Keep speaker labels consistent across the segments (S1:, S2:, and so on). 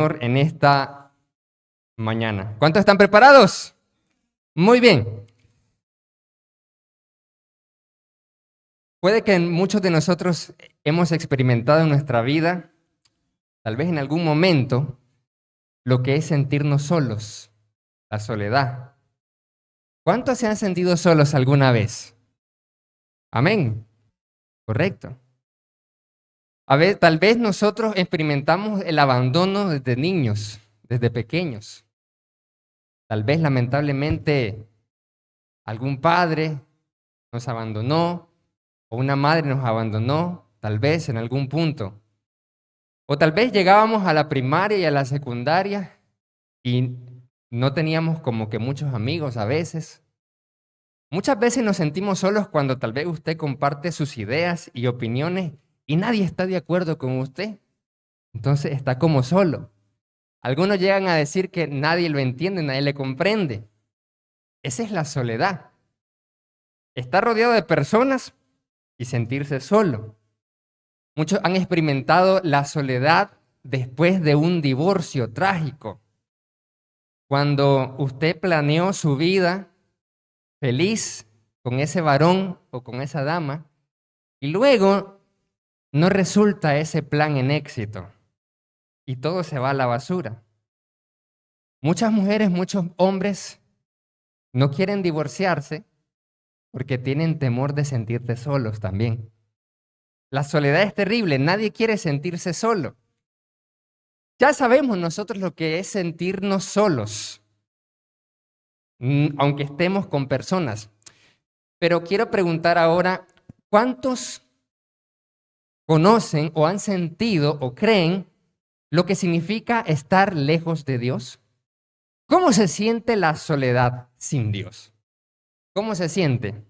S1: En esta mañana. ¿Cuántos están preparados? Muy bien. Puede que muchos de nosotros hemos experimentado en nuestra vida, tal vez en algún momento, lo que es sentirnos solos, la soledad. ¿Cuántos se han sentido solos alguna vez? Amén. Correcto. Tal vez nosotros experimentamos el abandono desde niños, desde pequeños. Tal vez lamentablemente algún padre nos abandonó o una madre nos abandonó, tal vez en algún punto. O tal vez llegábamos a la primaria y a la secundaria y no teníamos como que muchos amigos a veces. Muchas veces nos sentimos solos cuando tal vez usted comparte sus ideas y opiniones y nadie está de acuerdo con usted. Entonces está como solo. Algunos llegan a decir que nadie lo entiende, nadie le comprende. Esa es la soledad. Estar rodeado de personas y sentirse solo. Muchos han experimentado la soledad después de un divorcio trágico. Cuando usted planeó su vida feliz con ese varón o con esa dama y luego no resulta ese plan en éxito y todo se va a la basura. Muchas mujeres, muchos hombres no quieren divorciarse porque tienen temor de sentirse solos también. La soledad es terrible, nadie quiere sentirse solo. Ya sabemos nosotros lo que es sentirnos solos, aunque estemos con personas. Pero quiero preguntar ahora, ¿cuántos conocen o han sentido o creen lo que significa estar lejos de Dios? ¿Cómo se siente la soledad sin Dios? ¿Cómo se siente?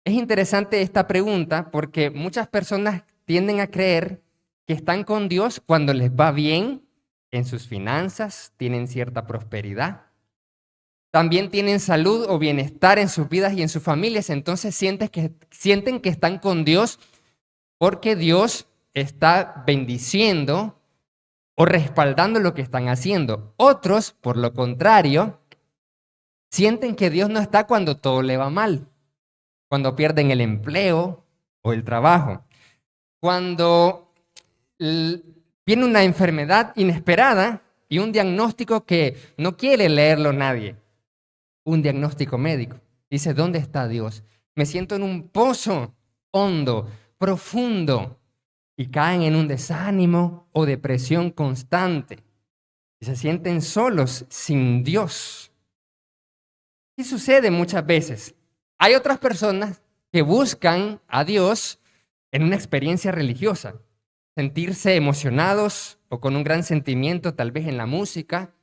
S1: Es interesante esta pregunta porque muchas personas tienden a creer que están con Dios cuando les va bien en sus finanzas, tienen cierta prosperidad. También tienen salud o bienestar en sus vidas y en sus familias, entonces sienten que están con Dios porque Dios está bendiciendo o respaldando lo que están haciendo. Otros, por lo contrario, sienten que Dios no está cuando todo le va mal, cuando pierden el empleo o el trabajo, cuando viene una enfermedad inesperada y un diagnóstico que no quiere leerlo nadie. Un diagnóstico médico. Dice, ¿dónde está Dios? Me siento en un pozo hondo, profundo, y caen en un desánimo o depresión constante. Y se sienten solos, sin Dios. ¿Qué sucede muchas veces? Hay otras personas que buscan a Dios en una experiencia religiosa, sentirse emocionados o con un gran sentimiento, tal vez en la música.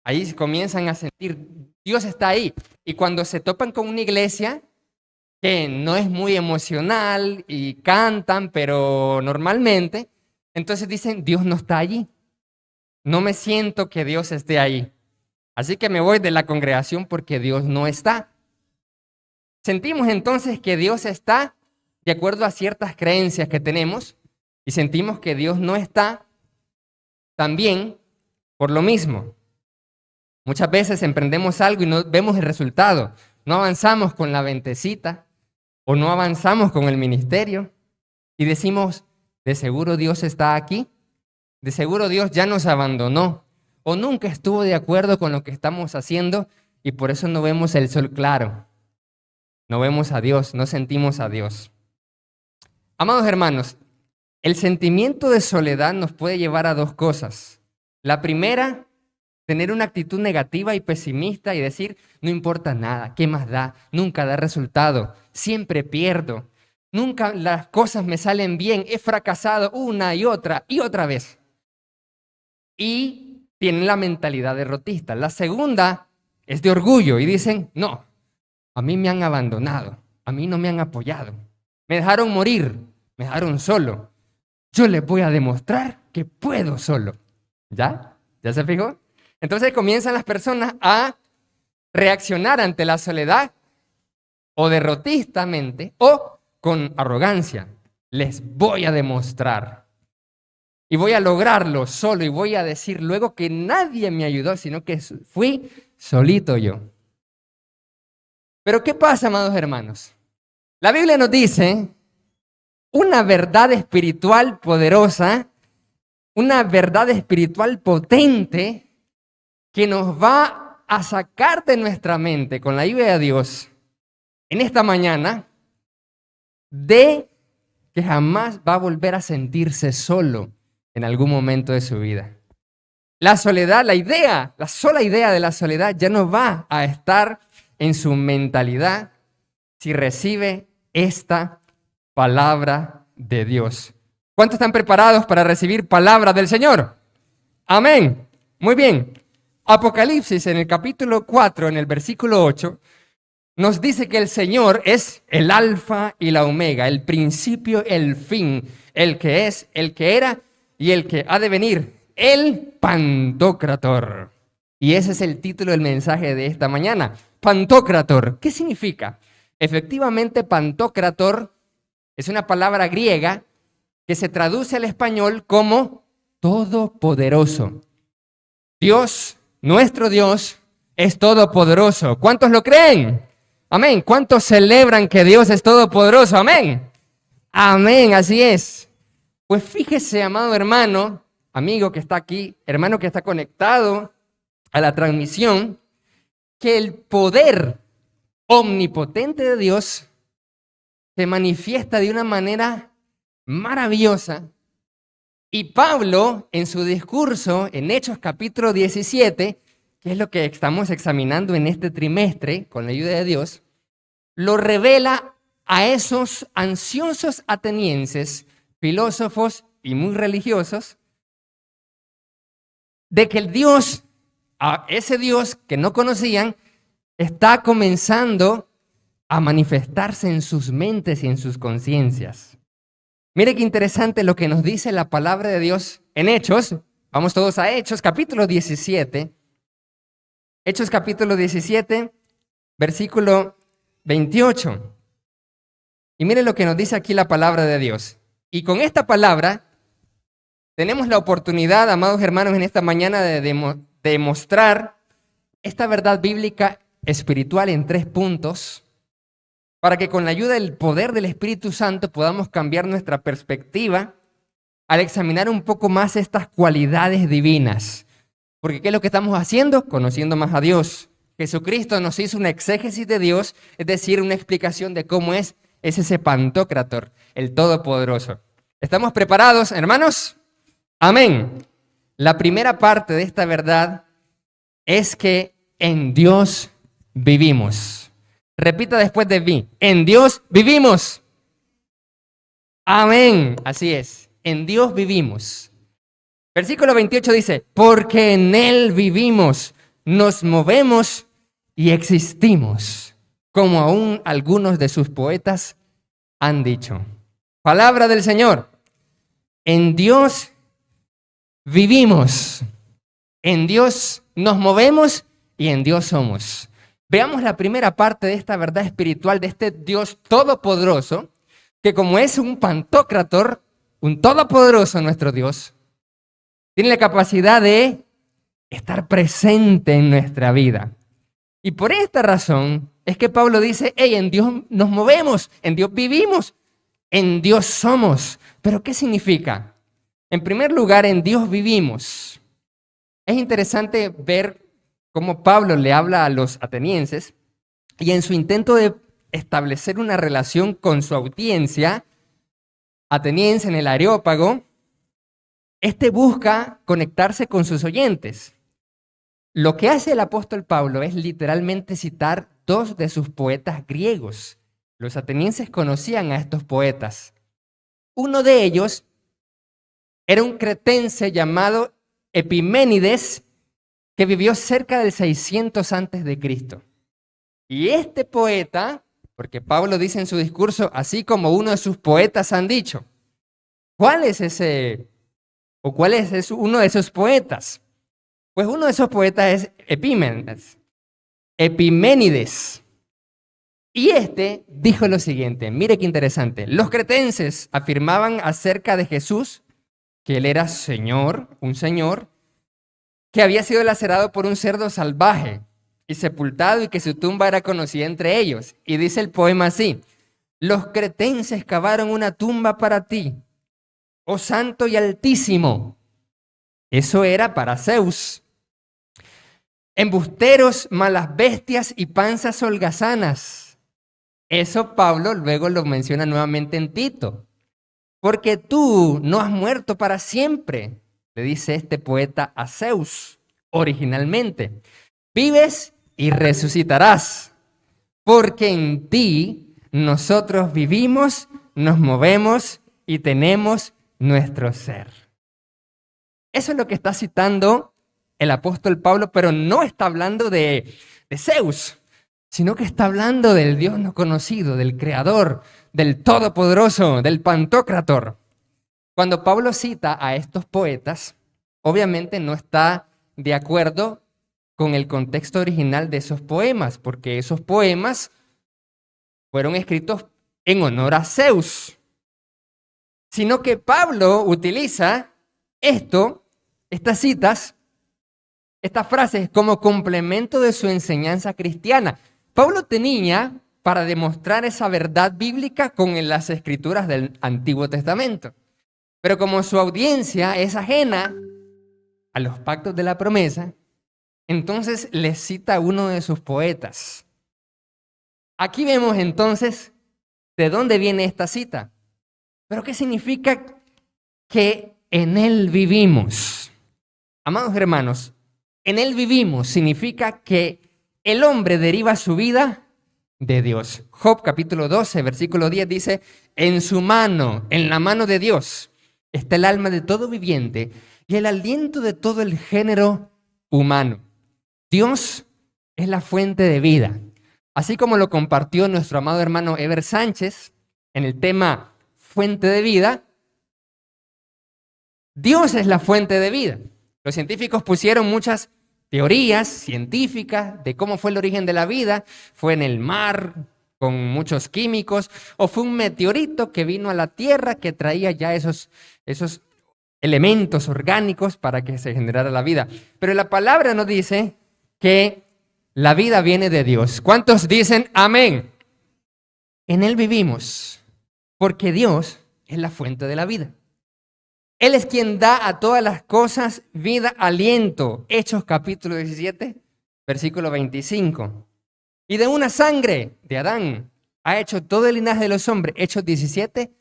S1: Ahí comienzan a sentir, Dios está ahí. Y cuando se topan con una iglesia que no es muy emocional y cantan, pero normalmente, entonces dicen, Dios no está allí. No me siento que Dios esté ahí. Así que me voy de la congregación porque Dios no está. Sentimos entonces que Dios está de acuerdo a ciertas creencias que tenemos y sentimos que Dios no está también por lo mismo. Muchas veces emprendemos algo y no vemos el resultado. No avanzamos con la ventecita o no avanzamos con el ministerio y decimos, de seguro Dios está aquí, de seguro Dios ya nos abandonó o nunca estuvo de acuerdo con lo que estamos haciendo y por eso no vemos el sol claro. No vemos a Dios, no sentimos a Dios. Amados hermanos, el sentimiento de soledad nos puede llevar a dos cosas. La primera, tener una actitud negativa y pesimista y decir, no importa nada, ¿qué más da? Nunca da resultado, siempre pierdo, nunca las cosas me salen bien, he fracasado una y otra vez. Y tienen la mentalidad derrotista. La segunda es de orgullo y dicen, no, a mí me han abandonado, a mí no me han apoyado, me dejaron morir, me dejaron solo. Yo les voy a demostrar que puedo solo. ¿Ya? ¿Ya se fijó? Entonces comienzan las personas a reaccionar ante la soledad o derrotistamente o con arrogancia. Les voy a demostrar. y voy a lograrlo solo y voy a decir luego que nadie me ayudó, sino que fui solito yo. Pero ¿qué pasa, amados hermanos? La Biblia nos dice una verdad espiritual poderosa, una verdad espiritual potente que nos va a sacar de nuestra mente con la ayuda de Dios en esta mañana de que jamás va a volver a sentirse solo en algún momento de su vida. La soledad, la sola idea de la soledad ya no va a estar en su mentalidad si recibe esta palabra de Dios. ¿Cuántos están preparados para recibir palabra del Señor? Amén. Muy bien. Apocalipsis en el capítulo 4, en el versículo 8, nos dice que el Señor es el alfa y la omega, el principio, el fin, el que es, el que era y el que ha de venir, el Pantocrator. Y ese es el título del mensaje de esta mañana, Pantocrator. ¿Qué significa? Efectivamente, Pantocrator es una palabra griega que se traduce al español como todopoderoso. Dios, nuestro Dios, es todopoderoso. ¿Cuántos lo creen? Amén. ¿Cuántos celebran que Dios es todopoderoso? Amén. Amén, así es. Pues fíjese, amado hermano, amigo que está aquí, hermano que está conectado a la transmisión, que el poder omnipotente de Dios se manifiesta de una manera maravillosa. Y Pablo, en su discurso en Hechos capítulo 17, que es lo que estamos examinando en este trimestre con la ayuda de Dios, lo revela a esos ansiosos atenienses, filósofos y muy religiosos, de que el Dios, ese Dios que no conocían, está comenzando a manifestarse en sus mentes y en sus conciencias. Mire qué interesante lo que nos dice la palabra de Dios en Hechos. Vamos todos a Hechos, capítulo 17. Hechos, capítulo 17, versículo 28. Y mire lo que nos dice aquí la palabra de Dios. Y con esta palabra tenemos la oportunidad, amados hermanos, en esta mañana de demostrar esta verdad bíblica espiritual en 3 puntos, para que con la ayuda del poder del Espíritu Santo podamos cambiar nuestra perspectiva al examinar un poco más estas cualidades divinas. Porque ¿qué es lo que estamos haciendo? Conociendo más a Dios. Jesucristo nos hizo una exégesis de Dios, es decir, una explicación de cómo es ese Pantocrator, el Todopoderoso. ¿Estamos preparados, hermanos? Amén. La primera parte de esta verdad es que en Dios vivimos. Repita después de mí, en Dios vivimos. Amén, así es, en Dios vivimos. Versículo 28 dice, porque en Él vivimos, nos movemos y existimos, como aún algunos de sus poetas han dicho. Palabra del Señor, en Dios vivimos, en Dios nos movemos y en Dios somos. Veamos la primera parte de esta verdad espiritual de este Dios todopoderoso, que como es un Pantocrator, un todopoderoso nuestro Dios, tiene la capacidad de estar presente en nuestra vida. Y por esta razón es que Pablo dice, hey, en Dios nos movemos, en Dios vivimos, en Dios somos. ¿Pero qué significa? En primer lugar, en Dios vivimos. Es interesante ver cómo Pablo le habla a los atenienses y en su intento de establecer una relación con su audiencia ateniense en el Areópago, busca conectarse con sus oyentes. Lo que hace el apóstol Pablo es literalmente citar 2 de sus poetas griegos. Los atenienses conocían a estos poetas. Uno de ellos era un cretense llamado Epiménides, que vivió cerca del 600 antes de Cristo. Y este poeta, porque Pablo dice en su discurso, así como uno de sus poetas han dicho, ¿cuál es uno de esos poetas? Pues uno de esos poetas es Epiménides. Y dijo lo siguiente, mire qué interesante, los cretenses afirmaban acerca de Jesús que él era un señor, que había sido lacerado por un cerdo salvaje y sepultado y que su tumba era conocida entre ellos. Y dice el poema así: los cretenses cavaron una tumba para ti, oh santo y altísimo. Eso era para Zeus. Embusteros, malas bestias y panzas holgazanas. Eso Pablo luego lo menciona nuevamente en Tito. Porque tú no has muerto para siempre, le dice este poeta a Zeus originalmente. Vives y resucitarás, porque en ti nosotros vivimos, nos movemos y tenemos nuestro ser. Eso es lo que está citando el apóstol Pablo, pero no está hablando de Zeus, sino que está hablando del Dios no conocido, del Creador, del Todopoderoso, del Pantocrator. Cuando Pablo cita a estos poetas, obviamente no está de acuerdo con el contexto original de esos poemas, porque esos poemas fueron escritos en honor a Zeus, sino que Pablo utiliza estas citas, estas frases como complemento de su enseñanza cristiana. Pablo tenía para demostrar esa verdad bíblica con las escrituras del Antiguo Testamento. Pero como su audiencia es ajena a los pactos de la promesa, entonces les cita uno de sus poetas. Aquí vemos entonces de dónde viene esta cita. ¿Pero qué significa que en Él vivimos? Amados hermanos, en Él vivimos significa que el hombre deriva su vida de Dios. Job capítulo 12, versículo 10 dice: en su mano, en la mano de Dios, está el alma de todo viviente y el aliento de todo el género humano. Dios es la fuente de vida. Así como lo compartió nuestro amado hermano Eber Sánchez en el tema fuente de vida, Dios es la fuente de vida. Los científicos pusieron muchas teorías científicas de cómo fue el origen de la vida. Fue en el mar, con muchos químicos, o fue un meteorito que vino a la Tierra que traía ya esos elementos orgánicos para que se generara la vida. Pero la palabra nos dice que la vida viene de Dios. ¿Cuántos dicen amén? En Él vivimos, porque Dios es la fuente de la vida. Él es quien da a todas las cosas vida, aliento. Hechos capítulo 17, versículo 25. Y de una sangre de Adán ha hecho todo el linaje de los hombres. Hechos 17,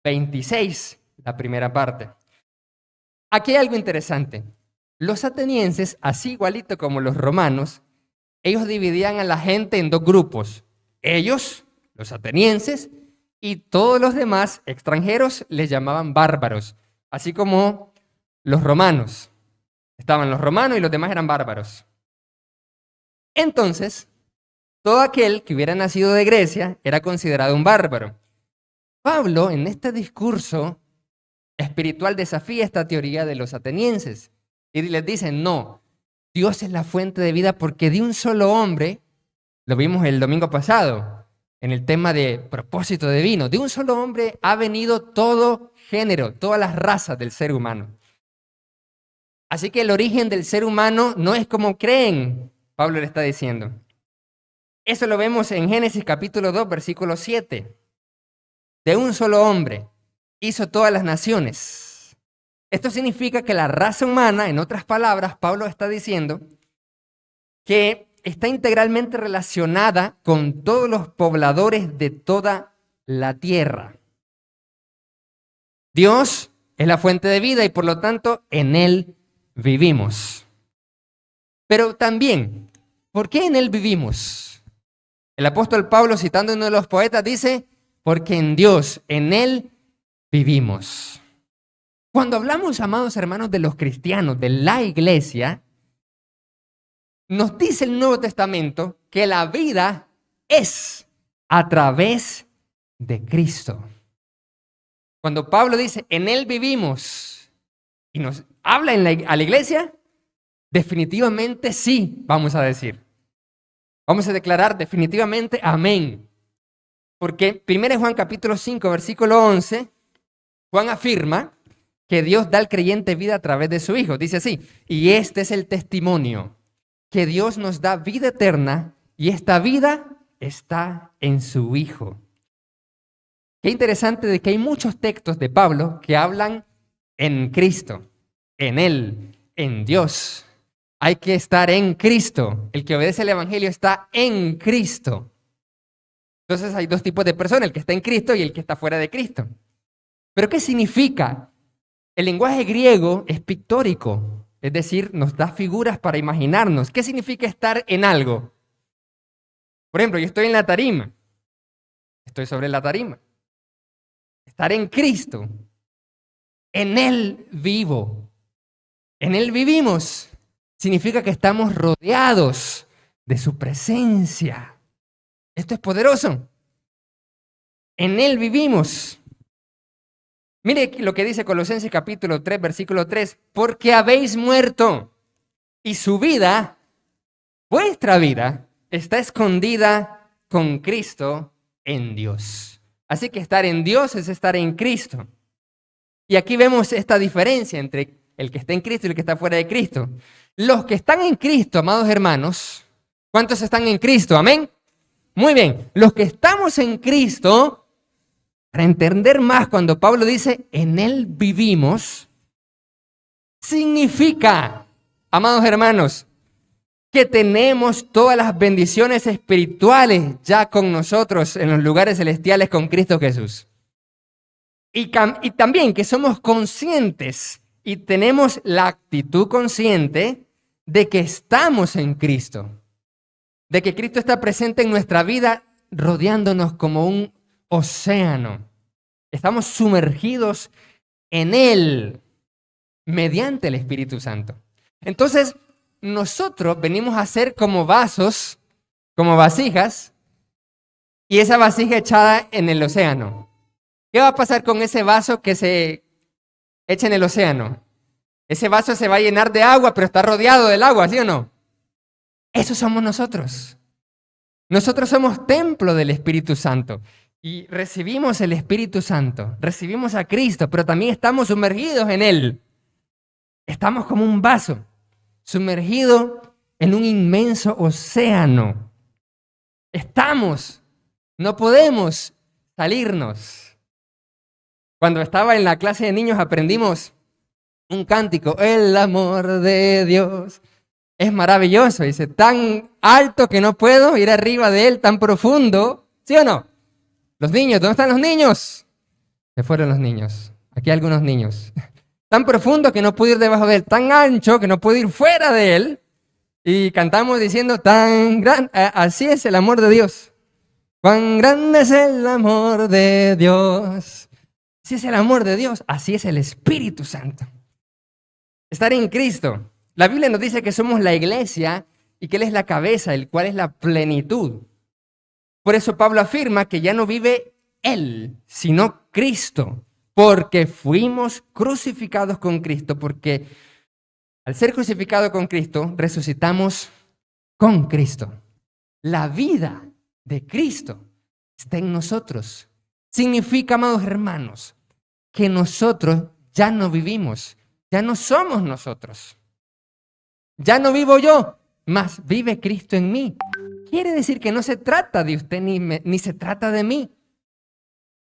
S1: 26, la primera parte. Aquí hay algo interesante. Los atenienses, así igualito como los romanos, ellos dividían a la gente en dos grupos. Ellos, los atenienses, y todos los demás extranjeros les llamaban bárbaros. Así como los romanos. Estaban los romanos y los demás eran bárbaros. Entonces, todo aquel que hubiera nacido de Grecia era considerado un bárbaro. Pablo, en este discurso espiritual, desafía esta teoría de los atenienses y les dice: no, Dios es la fuente de vida porque de un solo hombre, lo vimos el domingo pasado, en el tema de propósito divino, de un solo hombre ha venido todo género, todas las razas del ser humano. Así que el origen del ser humano no es como creen, Pablo le está diciendo. Eso lo vemos en Génesis capítulo 2, versículo 7. De un solo hombre hizo todas las naciones. Esto significa que la raza humana, en otras palabras, Pablo está diciendo que está integralmente relacionada con todos los pobladores de toda la tierra. Dios es la fuente de vida y por lo tanto en Él vivimos. Pero también, ¿por qué en Él vivimos? El apóstol Pablo, citando a uno de los poetas, dice: porque en Dios, en Él vivimos. Cuando hablamos, amados hermanos, de los cristianos, de la iglesia, nos dice el Nuevo Testamento que la vida es a través de Cristo. Cuando Pablo dice, en Él vivimos, y nos habla a la iglesia, definitivamente sí, vamos a decir. Vamos a declarar definitivamente amén. Porque 1 Juan capítulo 5, versículo 11, Juan afirma que Dios da al creyente vida a través de su Hijo. Dice así, y este es el testimonio, que Dios nos da vida eterna y esta vida está en su Hijo. Qué interesante de que hay muchos textos de Pablo que hablan en Cristo, en Él, en Dios. Hay que estar en Cristo. El que obedece al Evangelio está en Cristo. Entonces hay dos tipos de personas, el que está en Cristo y el que está fuera de Cristo. ¿Pero qué significa? El lenguaje griego es pictórico, es decir, nos da figuras para imaginarnos. ¿Qué significa estar en algo? Por ejemplo, yo estoy en la tarima, estoy sobre la tarima. Estar en Cristo, en Él vivo, en Él vivimos, significa que estamos rodeados de su presencia. Esto es poderoso. En Él vivimos. Mire lo que dice Colosenses capítulo 3, versículo 3. Porque habéis muerto y su vida, vuestra vida, está escondida con Cristo en Dios. Así que estar en Dios es estar en Cristo. Y aquí vemos esta diferencia entre el que está en Cristo y el que está fuera de Cristo. Los que están en Cristo, amados hermanos, ¿cuántos están en Cristo? Amén. Muy bien, los que estamos en Cristo, para entender más cuando Pablo dice, en Él vivimos, significa, amados hermanos, que tenemos todas las bendiciones espirituales ya con nosotros en los lugares celestiales con Cristo Jesús. Y también que somos conscientes y tenemos la actitud consciente de que estamos en Cristo, de que Cristo está presente en nuestra vida rodeándonos como un océano. Estamos sumergidos en Él mediante el Espíritu Santo. Entonces, nosotros venimos a ser como vasos, como vasijas, y esa vasija echada en el océano. ¿Qué va a pasar con ese vaso que se echa en el océano? Ese vaso se va a llenar de agua, pero está rodeado del agua, ¿sí o no? Eso somos nosotros. Nosotros somos templo del Espíritu Santo y recibimos el Espíritu Santo, recibimos a Cristo, pero también estamos sumergidos en Él. Estamos como un vaso sumergido en un inmenso océano. No podemos salirnos. Cuando estaba en la clase de niños aprendimos un cántico, el amor de Dios es maravilloso. Dice, tan alto que no puedo ir arriba de él, tan profundo. ¿Sí o no? Los niños, ¿dónde están los niños? Se fueron los niños. Aquí hay algunos niños. Tan profundo que no puedo ir debajo de él, tan ancho que no puedo ir fuera de él. Y cantamos diciendo, tan grande, así es el amor de Dios. Cuán grande es el amor de Dios. Así es el amor de Dios, así es el Espíritu Santo. Estar en Cristo. La Biblia nos dice que somos la iglesia y que Él es la cabeza, el cual es la plenitud. Por eso Pablo afirma que ya no vive Él, sino Cristo, porque fuimos crucificados con Cristo, porque al ser crucificado con Cristo, resucitamos con Cristo. La vida de Cristo está en nosotros. Significa, amados hermanos, que nosotros ya no vivimos, ya no somos nosotros. Ya no vivo yo, mas vive Cristo en mí. Quiere decir que no se trata de usted ni se trata de mí.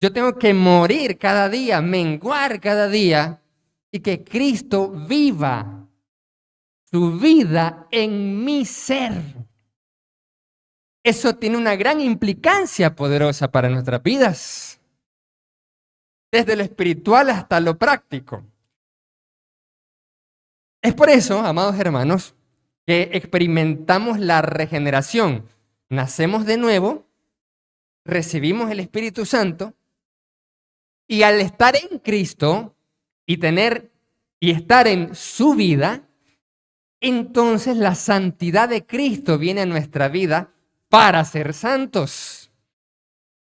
S1: Yo tengo que morir cada día, menguar cada día y que Cristo viva su vida en mi ser. Eso tiene una gran implicancia poderosa para nuestras vidas, desde lo espiritual hasta lo práctico. Es por eso, amados hermanos, que experimentamos la regeneración. Nacemos de nuevo, recibimos el Espíritu Santo y al estar en Cristo y estar en su vida, entonces la santidad de Cristo viene a nuestra vida para ser santos.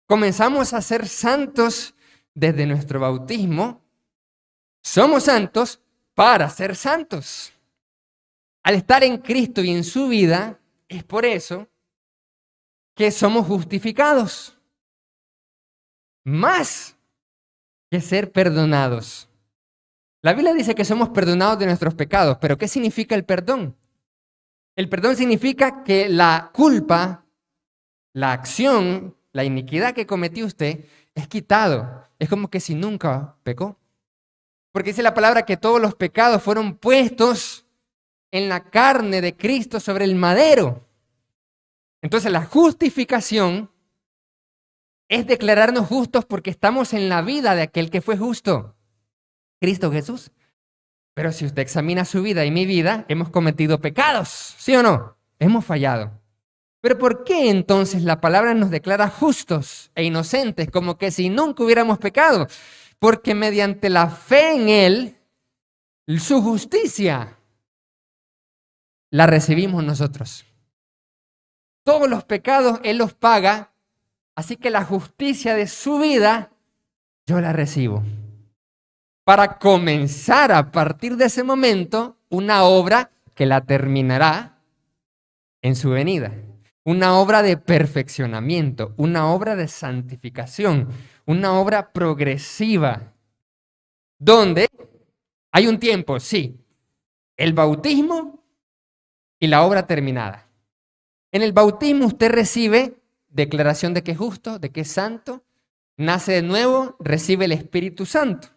S1: Comenzamos a ser santos desde nuestro bautismo. Somos santos para ser santos. Al estar en Cristo y en su vida, es por eso que somos justificados. Más que ser perdonados. La Biblia dice que somos perdonados de nuestros pecados, pero ¿qué significa el perdón? El perdón significa que la culpa, la acción, la iniquidad que cometió usted es quitado. Es como que si nunca pecó. Porque dice la palabra que todos los pecados fueron puestos en la carne de Cristo sobre el madero. Entonces la justificación es declararnos justos porque estamos en la vida de aquel que fue justo, Cristo Jesús. Pero si usted examina su vida y mi vida, hemos cometido pecados, ¿sí o no? Hemos fallado. Pero ¿por qué entonces la palabra nos declara justos e inocentes, como que si nunca hubiéramos pecado? Porque mediante la fe en Él, su justicia la recibimos nosotros. Todos los pecados Él los paga, así que la justicia de su vida yo la recibo. Para comenzar a partir de ese momento una obra que la terminará en su venida. Una obra de perfeccionamiento, una obra de santificación, una obra progresiva, donde hay un tiempo, sí, el bautismo y la obra terminada. En el bautismo usted recibe declaración de que es justo, de que es santo, nace de nuevo, recibe el Espíritu Santo.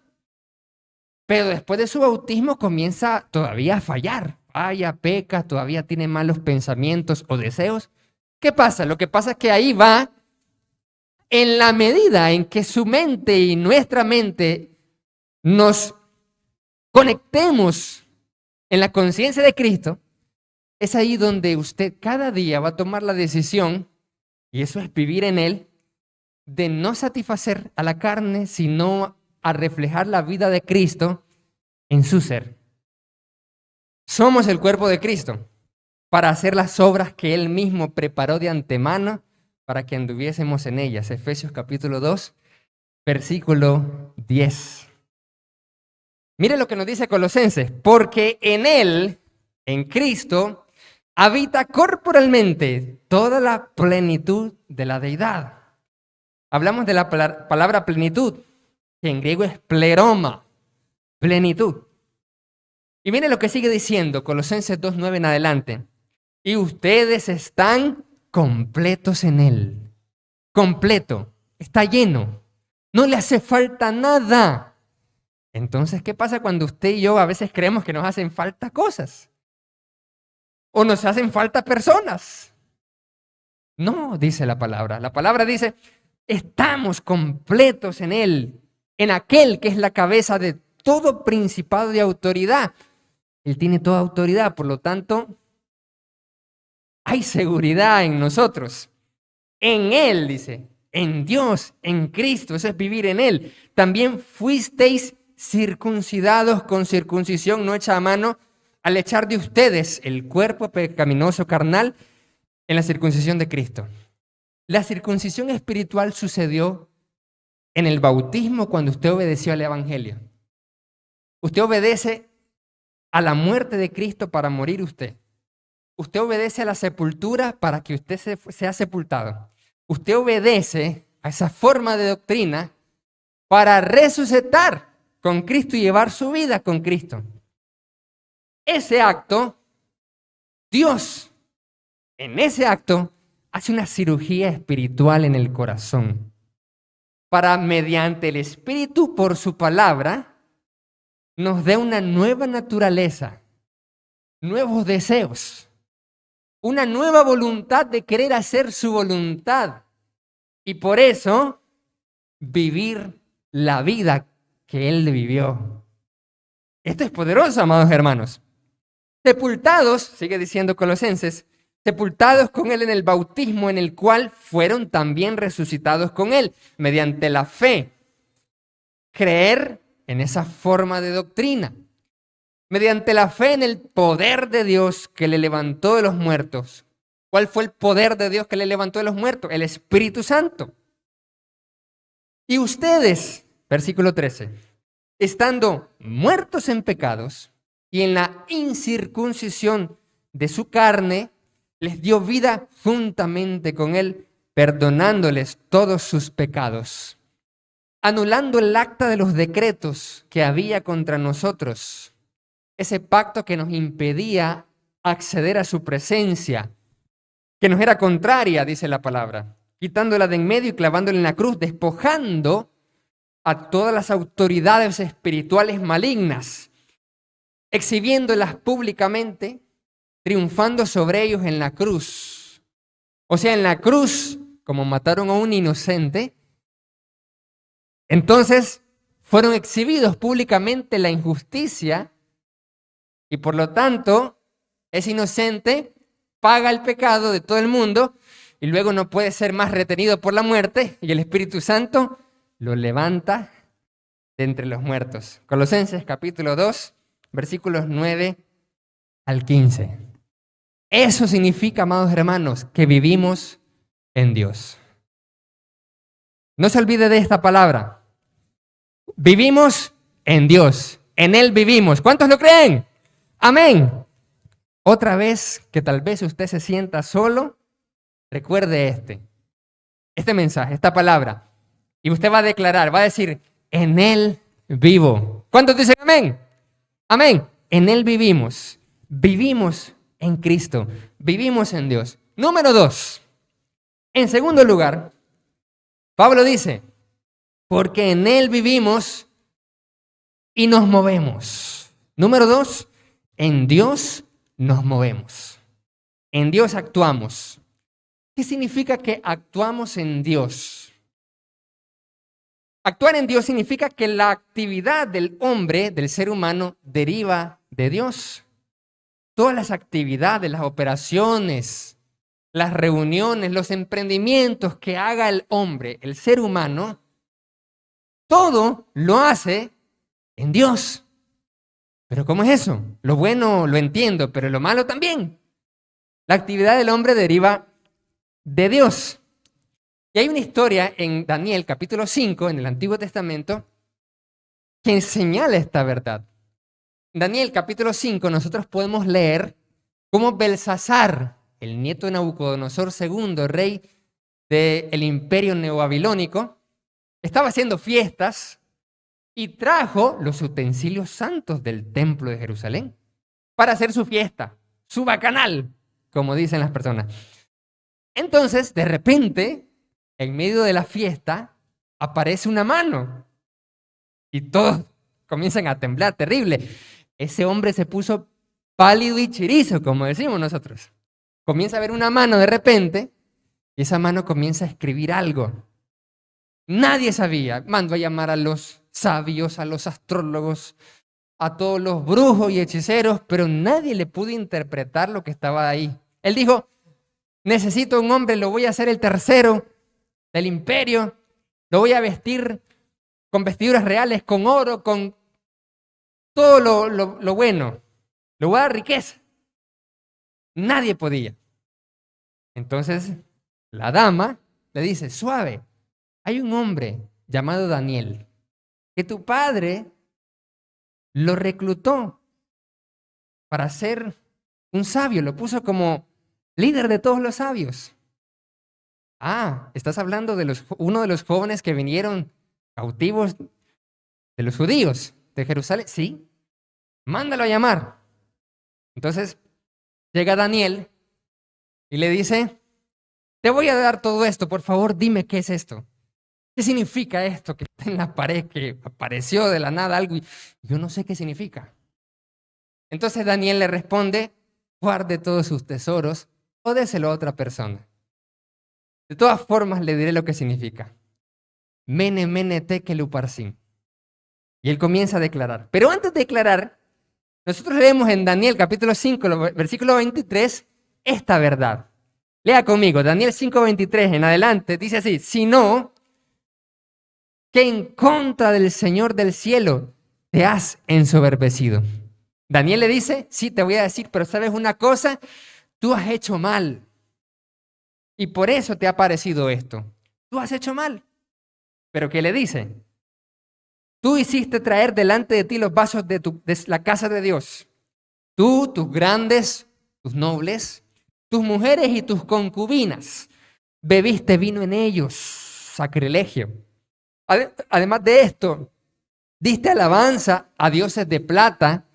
S1: Pero después de su bautismo comienza todavía a fallar, falla, peca, todavía tiene malos pensamientos o deseos. ¿Qué pasa? Lo que pasa es que ahí va, en la medida en que su mente y nuestra mente nos conectemos en la conciencia de Cristo, es ahí donde usted cada día va a tomar la decisión, y eso es vivir en Él, de no satisfacer a la carne, sino a reflejar la vida de Cristo en su ser. Somos el cuerpo de Cristo para hacer las obras que Él mismo preparó de antemano para que anduviésemos en ellas. Efesios capítulo 2, versículo 10. Mire lo que nos dice Colosenses, porque en Él, en Cristo, habita corporalmente toda la plenitud de la deidad. Hablamos de la palabra plenitud, que en griego es pleroma, plenitud. Y mire lo que sigue diciendo Colosenses 2:9 en adelante. Y ustedes están completos en Él. Completo, está lleno, no le hace falta nada. Entonces, ¿qué pasa cuando usted y yo a veces creemos que nos hacen falta cosas? ¿O nos hacen falta personas? No, dice la palabra. La palabra dice, estamos completos en Él, en aquel que es la cabeza de todo principado de autoridad. Él tiene toda autoridad, por lo tanto, hay seguridad en nosotros. En Él, dice, en Dios, en Cristo, eso es vivir en Él. También fuisteis circuncidados con circuncisión no hecha a mano, al echar de ustedes el cuerpo pecaminoso carnal en la circuncisión de Cristo. La circuncisión espiritual sucedió en el bautismo cuando usted obedeció al Evangelio. Usted obedece a la muerte de Cristo para morir usted. Usted obedece a la sepultura para que usted sea sepultado. Usted obedece a esa forma de doctrina para resucitar con Cristo y llevar su vida con Cristo. Ese acto, Dios, en ese acto, hace una cirugía espiritual en el corazón para, mediante el Espíritu, por su palabra, nos dé una nueva naturaleza, nuevos deseos, una nueva voluntad de querer hacer su voluntad y por eso vivir la vida que Él vivió. Esto es poderoso, amados hermanos. Sepultados, sigue diciendo Colosenses, sepultados con Él en el bautismo en el cual fueron también resucitados con Él, mediante la fe. Creer en esa forma de doctrina. Mediante la fe en el poder de Dios que le levantó de los muertos. ¿Cuál fue el poder de Dios que le levantó de los muertos? El Espíritu Santo. Y ustedes, versículo 13, estando muertos en pecados y en la incircuncisión de su carne, les dio vida juntamente con Él, perdonándoles todos sus pecados. anulando el acta de los decretos que había contra nosotros, ese pacto que nos impedía acceder a su presencia, que nos era contraria, dice la palabra, quitándola de en medio y clavándola en la cruz, despojando a todas las autoridades espirituales malignas, exhibiéndolas públicamente, triunfando sobre ellos en la cruz. O sea, en la cruz, como mataron a un inocente, entonces fueron exhibidos públicamente la injusticia y por lo tanto ese inocente paga el pecado de todo el mundo y luego no puede ser más retenido por la muerte y el Espíritu Santo lo levanta de entre los muertos. Colosenses capítulo 2, versículos 9 al 15. Eso significa, amados hermanos, que vivimos en Dios. No se olvide de esta palabra. Vivimos en Dios. En Él vivimos. ¿Cuántos lo creen? Amén. Otra vez que tal vez usted se sienta solo, recuerde este mensaje, esta palabra. Y usted va a declarar, va a decir, en Él vivo. ¿Cuántos dicen amén? Amén. En Él vivimos. Vivimos en Cristo. Vivimos en Dios. Número 2. En segundo lugar, Pablo dice, porque en Él vivimos y nos movemos. Número 2, en Dios nos movemos. En Dios actuamos. ¿Qué significa que actuamos en Dios? Actuar en Dios significa que la actividad del hombre, del ser humano, deriva de Dios. Todas las actividades, las operaciones, las reuniones, los emprendimientos que haga el hombre, el ser humano, todo lo hace en Dios. ¿Pero cómo es eso? Lo bueno lo entiendo, pero lo malo también. La actividad del hombre deriva de Dios. Y hay una historia en Daniel capítulo 5, en el Antiguo Testamento, que señala esta verdad. En Daniel capítulo 5 nosotros podemos leer cómo Belsasar, el nieto de Nabucodonosor II, rey del imperio neobabilónico, estaba haciendo fiestas y trajo los utensilios santos del templo de Jerusalén para hacer su fiesta, su bacanal, como dicen las personas. Entonces, de repente, en medio de la fiesta, aparece una mano y todos comienzan a temblar terrible. Ese hombre se puso pálido y chirizo, como decimos nosotros. Comienza a ver una mano de repente y esa mano comienza a escribir algo. Nadie sabía. Mandó a llamar a los sabios, a los astrólogos, a todos los brujos y hechiceros, pero nadie le pudo interpretar lo que estaba ahí. Él dijo, necesito un hombre, lo voy a hacer el tercero del imperio, lo voy a vestir con vestiduras reales, con oro, con todo lo bueno, le voy a dar riqueza. Nadie podía. Entonces la dama le dice, suave, hay un hombre llamado Daniel, que tu padre lo reclutó para ser un sabio, lo puso como líder de todos los sabios. Ah, estás hablando de uno de los jóvenes que vinieron cautivos de los judíos de Jerusalén. Sí, mándalo a llamar. Entonces llega Daniel y le dice, te voy a dar todo esto, por favor, dime qué es esto. ¿Qué significa esto que está en la pared, que apareció de la nada algo? Y yo no sé qué significa. Entonces Daniel le responde, guarde todos sus tesoros o déselo a otra persona. De todas formas le diré lo que significa. Mene, mene, tekel uparsin. Y él comienza a declarar. Pero antes de declarar, nosotros leemos en Daniel capítulo 5, versículo 23, esta verdad. Lea conmigo, Daniel 5:23 en adelante, dice así, sino que en contra del Señor del cielo te has ensoberbecido. Daniel le dice, sí, te voy a decir, pero ¿sabes una cosa? Tú has hecho mal. Y por eso te ha parecido esto. Tú has hecho mal. ¿Pero qué le dice? Tú hiciste traer delante de ti los vasos de la casa de Dios. Tú, tus grandes, tus nobles, tus mujeres y tus concubinas. Bebiste vino en ellos. Sacrilegio. Además de esto, diste alabanza a dioses de plata,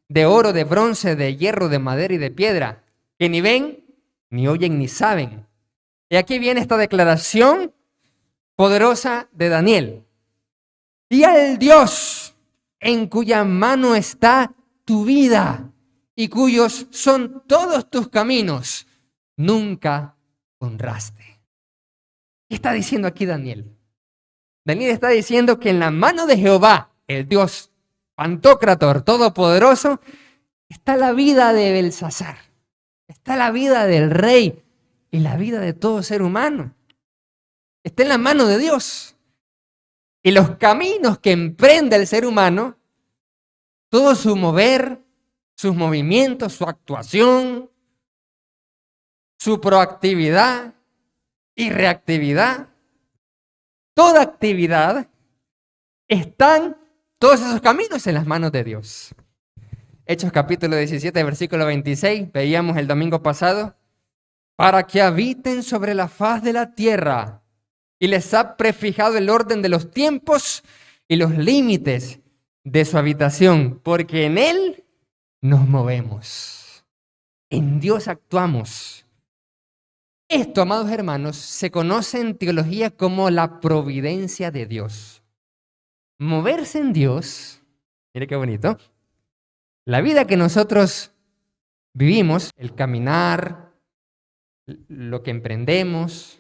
S1: de oro, de bronce, de hierro, de madera y de piedra, que ni ven, ni oyen, ni saben. Y aquí viene esta declaración poderosa de Daniel. Y al Dios en cuya mano está tu vida y cuyos son todos tus caminos, nunca honraste. ¿Qué está diciendo aquí Daniel? Daniel está diciendo que en la mano de Jehová, el Dios Pantocrator, todopoderoso, está la vida de Belsasar, está la vida del rey y la vida de todo ser humano. Está en la mano de Dios. Y los caminos que emprende el ser humano, todo su mover, sus movimientos, su actuación, su proactividad y reactividad, toda actividad, están todos esos caminos en las manos de Dios. Hechos capítulo 17, versículo 26, veíamos el domingo pasado, para que habiten sobre la faz de la tierra, y les ha prefijado el orden de los tiempos y los límites de su habitación, porque en Él nos movemos, en Dios actuamos. Esto, amados hermanos, se conoce en teología como la providencia de Dios. Moverse en Dios, mire qué bonito, la vida que nosotros vivimos, el caminar, lo que emprendemos,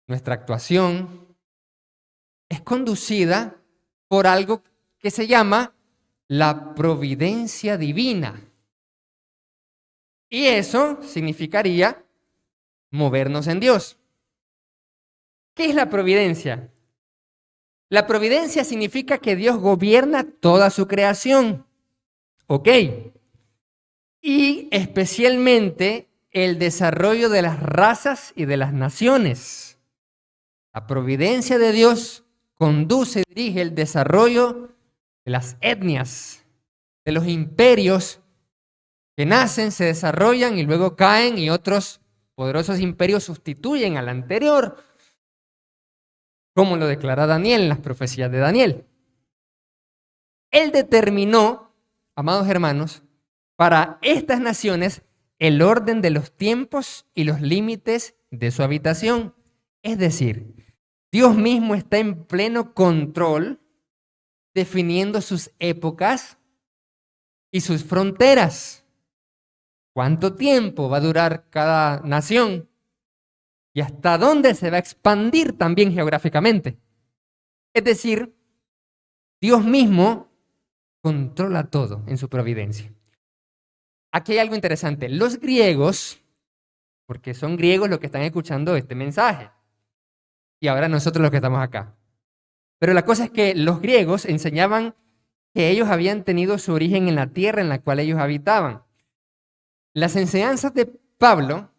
S1: nuestra actuación, es conducida por algo que se llama la providencia divina. Y eso significaría movernos en Dios. ¿Qué es la providencia? La providencia significa que Dios gobierna toda su creación. ¿Ok? Y especialmente el desarrollo de las razas y de las naciones. La providencia de Dios conduce y dirige el desarrollo de las etnias, de los imperios que nacen, se desarrollan y luego caen y otros poderosos imperios sustituyen al anterior, como lo declara Daniel en las profecías de Daniel. Él determinó, amados hermanos, para estas naciones el orden de los tiempos y los límites de su habitación. Es decir, Dios mismo está en pleno control, definiendo sus épocas y sus fronteras. ¿Cuánto tiempo va a durar cada nación? Y hasta dónde se va a expandir también geográficamente. Es decir, Dios mismo controla todo en su providencia. Aquí hay algo interesante. Los griegos, porque son griegos los que están escuchando este mensaje, y ahora nosotros los que estamos acá. Pero la cosa es que los griegos enseñaban que ellos habían tenido su origen en la tierra en la cual ellos habitaban. Las enseñanzas de Pablo,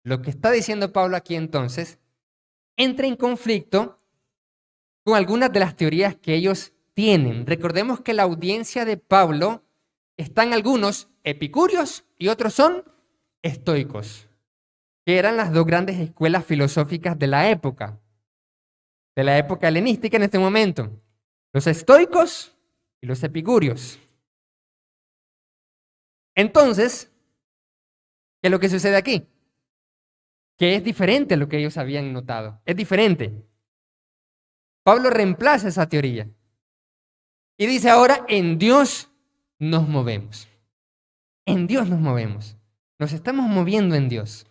S1: lo que está diciendo Pablo aquí entonces, entra en conflicto con algunas de las teorías que ellos tienen. Recordemos que la audiencia de Pablo están algunos epicúreos y otros son estoicos, que eran las dos grandes escuelas filosóficas de la época helenística en este momento, los estoicos y los epicúreos. Entonces, ¿qué es lo que sucede aquí? Que es diferente a lo que ellos habían notado, es diferente. Pablo reemplaza esa teoría y dice ahora, en Dios nos movemos. En Dios nos movemos. Nos estamos moviendo en Dios.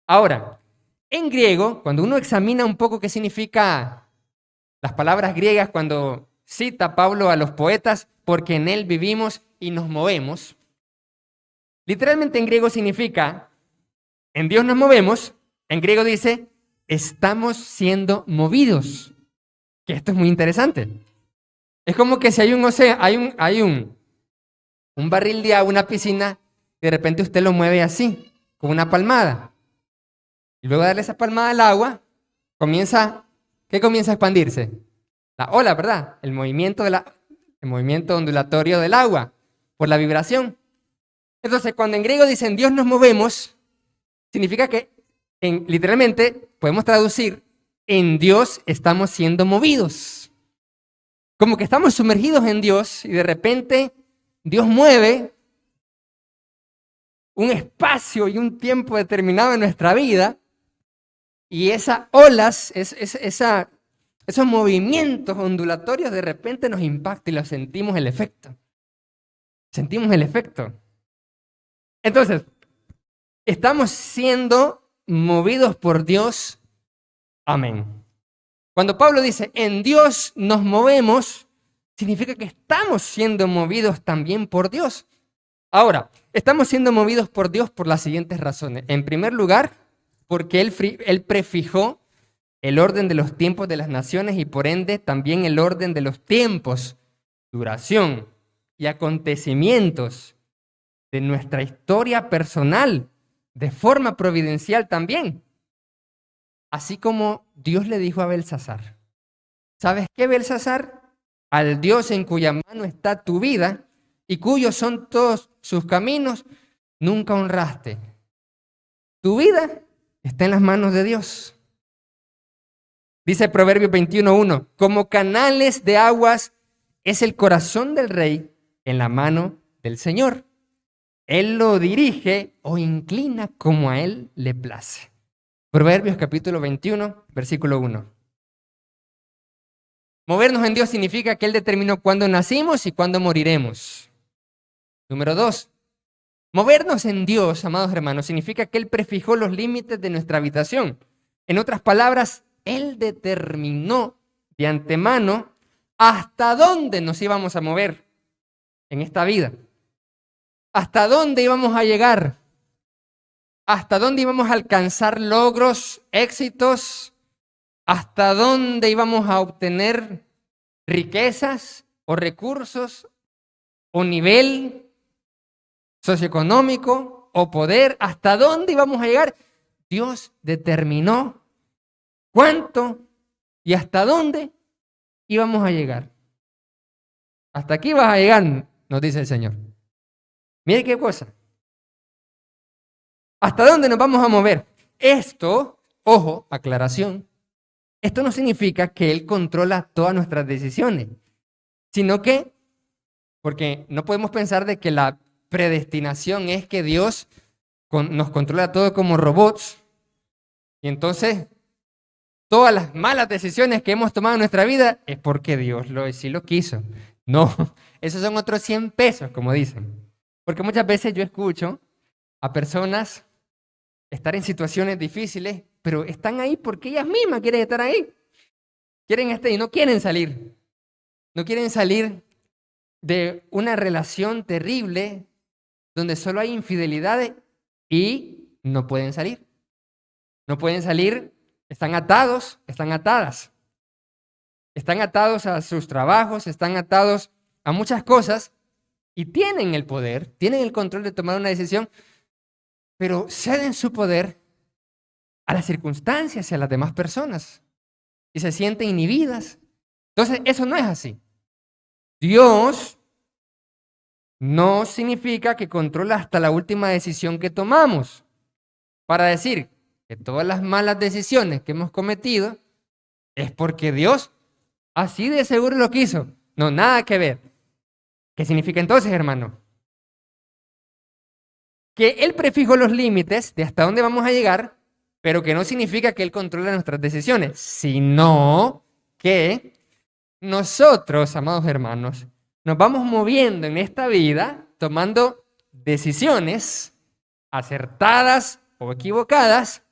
S1: Ahora, en griego, cuando uno examina un poco qué significa las palabras griegas cuando cita Pablo a los poetas, porque en él vivimos y nos movemos, literalmente en griego significa, en Dios nos movemos, en griego dice, estamos siendo movidos. Que esto es muy interesante. Es como que si hay un barril de agua, una piscina, y de repente usted lo mueve así, con una palmada. Y luego de darle esa palmada al agua, ¿qué comienza a expandirse? La ola, ¿verdad? El movimiento ondulatorio del agua, por la vibración. Entonces, cuando en griego dicen Dios nos movemos, significa que literalmente podemos traducir, en Dios estamos siendo movidos. Como que estamos sumergidos en Dios y de repente Dios mueve un espacio y un tiempo determinado en nuestra vida y esas olas, esos movimientos ondulatorios de repente nos impactan y lo sentimos el efecto. Sentimos el efecto. Entonces, estamos siendo movidos por Dios. Amén. Cuando Pablo dice, en Dios nos movemos, significa que estamos siendo movidos también por Dios. Ahora, estamos siendo movidos por Dios por las siguientes razones. En primer lugar, porque Él prefijó el orden de los tiempos de las naciones y por ende también el orden de los tiempos, duración y acontecimientos de nuestra historia personal, de forma providencial también. Así como Dios le dijo a Belsasar, ¿sabes qué, Belsasar? Al Dios en cuya mano está tu vida y cuyos son todos sus caminos, nunca honraste. Tu vida está en las manos de Dios. Dice Proverbios 21:1, como canales de aguas es el corazón del rey en la mano del Señor. Él lo dirige o inclina como a él le place. Proverbios capítulo 21, versículo 1. Movernos en Dios significa que Él determinó cuándo nacimos y cuándo moriremos. Número 2. Movernos en Dios, amados hermanos, significa que Él prefijó los límites de nuestra habitación. En otras palabras, Él determinó de antemano hasta dónde nos íbamos a mover en esta vida. Hasta dónde íbamos a llegar. Hasta dónde íbamos a alcanzar logros, éxitos. Hasta dónde íbamos a obtener riquezas o recursos o nivel socioeconómico o poder. ¿Hasta dónde íbamos a llegar? Dios determinó cuánto y hasta dónde íbamos a llegar. Hasta aquí vas a llegar, nos dice el Señor. Mire qué cosa. ¿Hasta dónde nos vamos a mover? Esto, ojo, aclaración, esto no significa que Él controla todas nuestras decisiones, sino que, porque no podemos pensar de que la predestinación es que Dios nos controla todo como robots y entonces todas las malas decisiones que hemos tomado en nuestra vida es porque Dios sí lo quiso. No, esos son otros 100 pesos, como dicen. Porque muchas veces yo escucho a personas estar en situaciones difíciles, pero están ahí porque ellas mismas quieren estar ahí. Quieren estar y no quieren salir. No quieren salir de una relación terrible donde solo hay infidelidades y no pueden salir. No pueden salir, están atados, están atadas. Están atados a sus trabajos, están atados a muchas cosas y tienen el poder, tienen el control de tomar una decisión, pero ceden su poder a las circunstancias y a las demás personas y se sienten inhibidas. Entonces, eso no es así. Dios no significa que controla hasta la última decisión que tomamos. Para decir que todas las malas decisiones que hemos cometido es porque Dios así de seguro lo quiso. No, nada que ver. ¿Qué significa entonces, hermano? Que Él prefijó los límites de hasta dónde vamos a llegar, pero que no significa que Él controla nuestras decisiones, sino que nosotros, amados hermanos, nos vamos moviendo en esta vida tomando decisiones acertadas o equivocadas,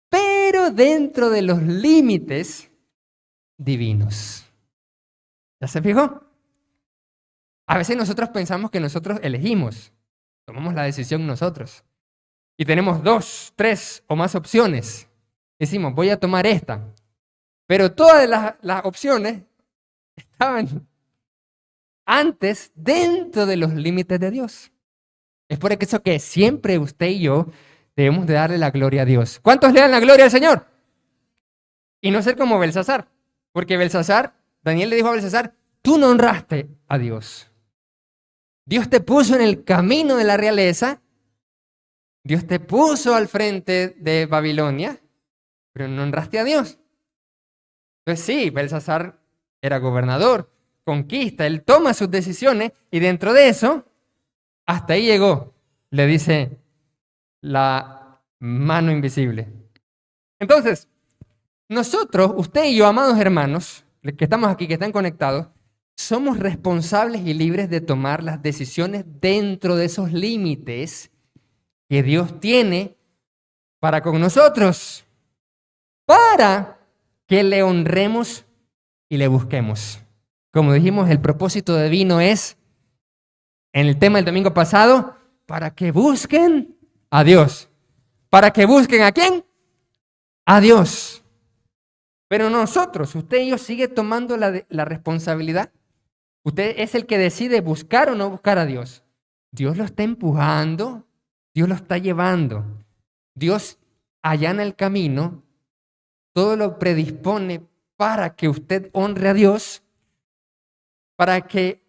S1: pero dentro de los límites divinos. ¿Ya se fijó? A veces nosotros pensamos que nosotros elegimos, tomamos la decisión nosotros. Y tenemos 2, 3 o más opciones. Decimos, voy a tomar esta. Pero todas las opciones estaban antes dentro de los límites de Dios. Es por eso que siempre usted y yo debemos de darle la gloria a Dios. ¿Cuántos le dan la gloria al Señor? Y no ser como Belsasar. Porque Belsasar, Daniel le dijo a Belsasar, tú no honraste a Dios. Dios te puso en el camino de la realeza. Dios te puso al frente de Babilonia, pero no honraste a Dios. Entonces sí, Belsasar era gobernador, conquista, él toma sus decisiones y dentro de eso, hasta ahí llegó, le dice la mano invisible. Entonces, nosotros, usted y yo, amados hermanos, que estamos aquí, que están conectados, somos responsables y libres de tomar las decisiones dentro de esos límites que Dios tiene para con nosotros, para que le honremos y le busquemos. Como dijimos, el propósito divino es, en el tema del domingo pasado, para que busquen a Dios. ¿Para que busquen a quién? A Dios. Pero nosotros, usted y yo, sigue tomando la responsabilidad. Usted es el que decide buscar o no buscar a Dios. Dios lo está empujando, Dios lo está llevando. Dios allana el camino, todo lo predispone para que usted honre a Dios, para que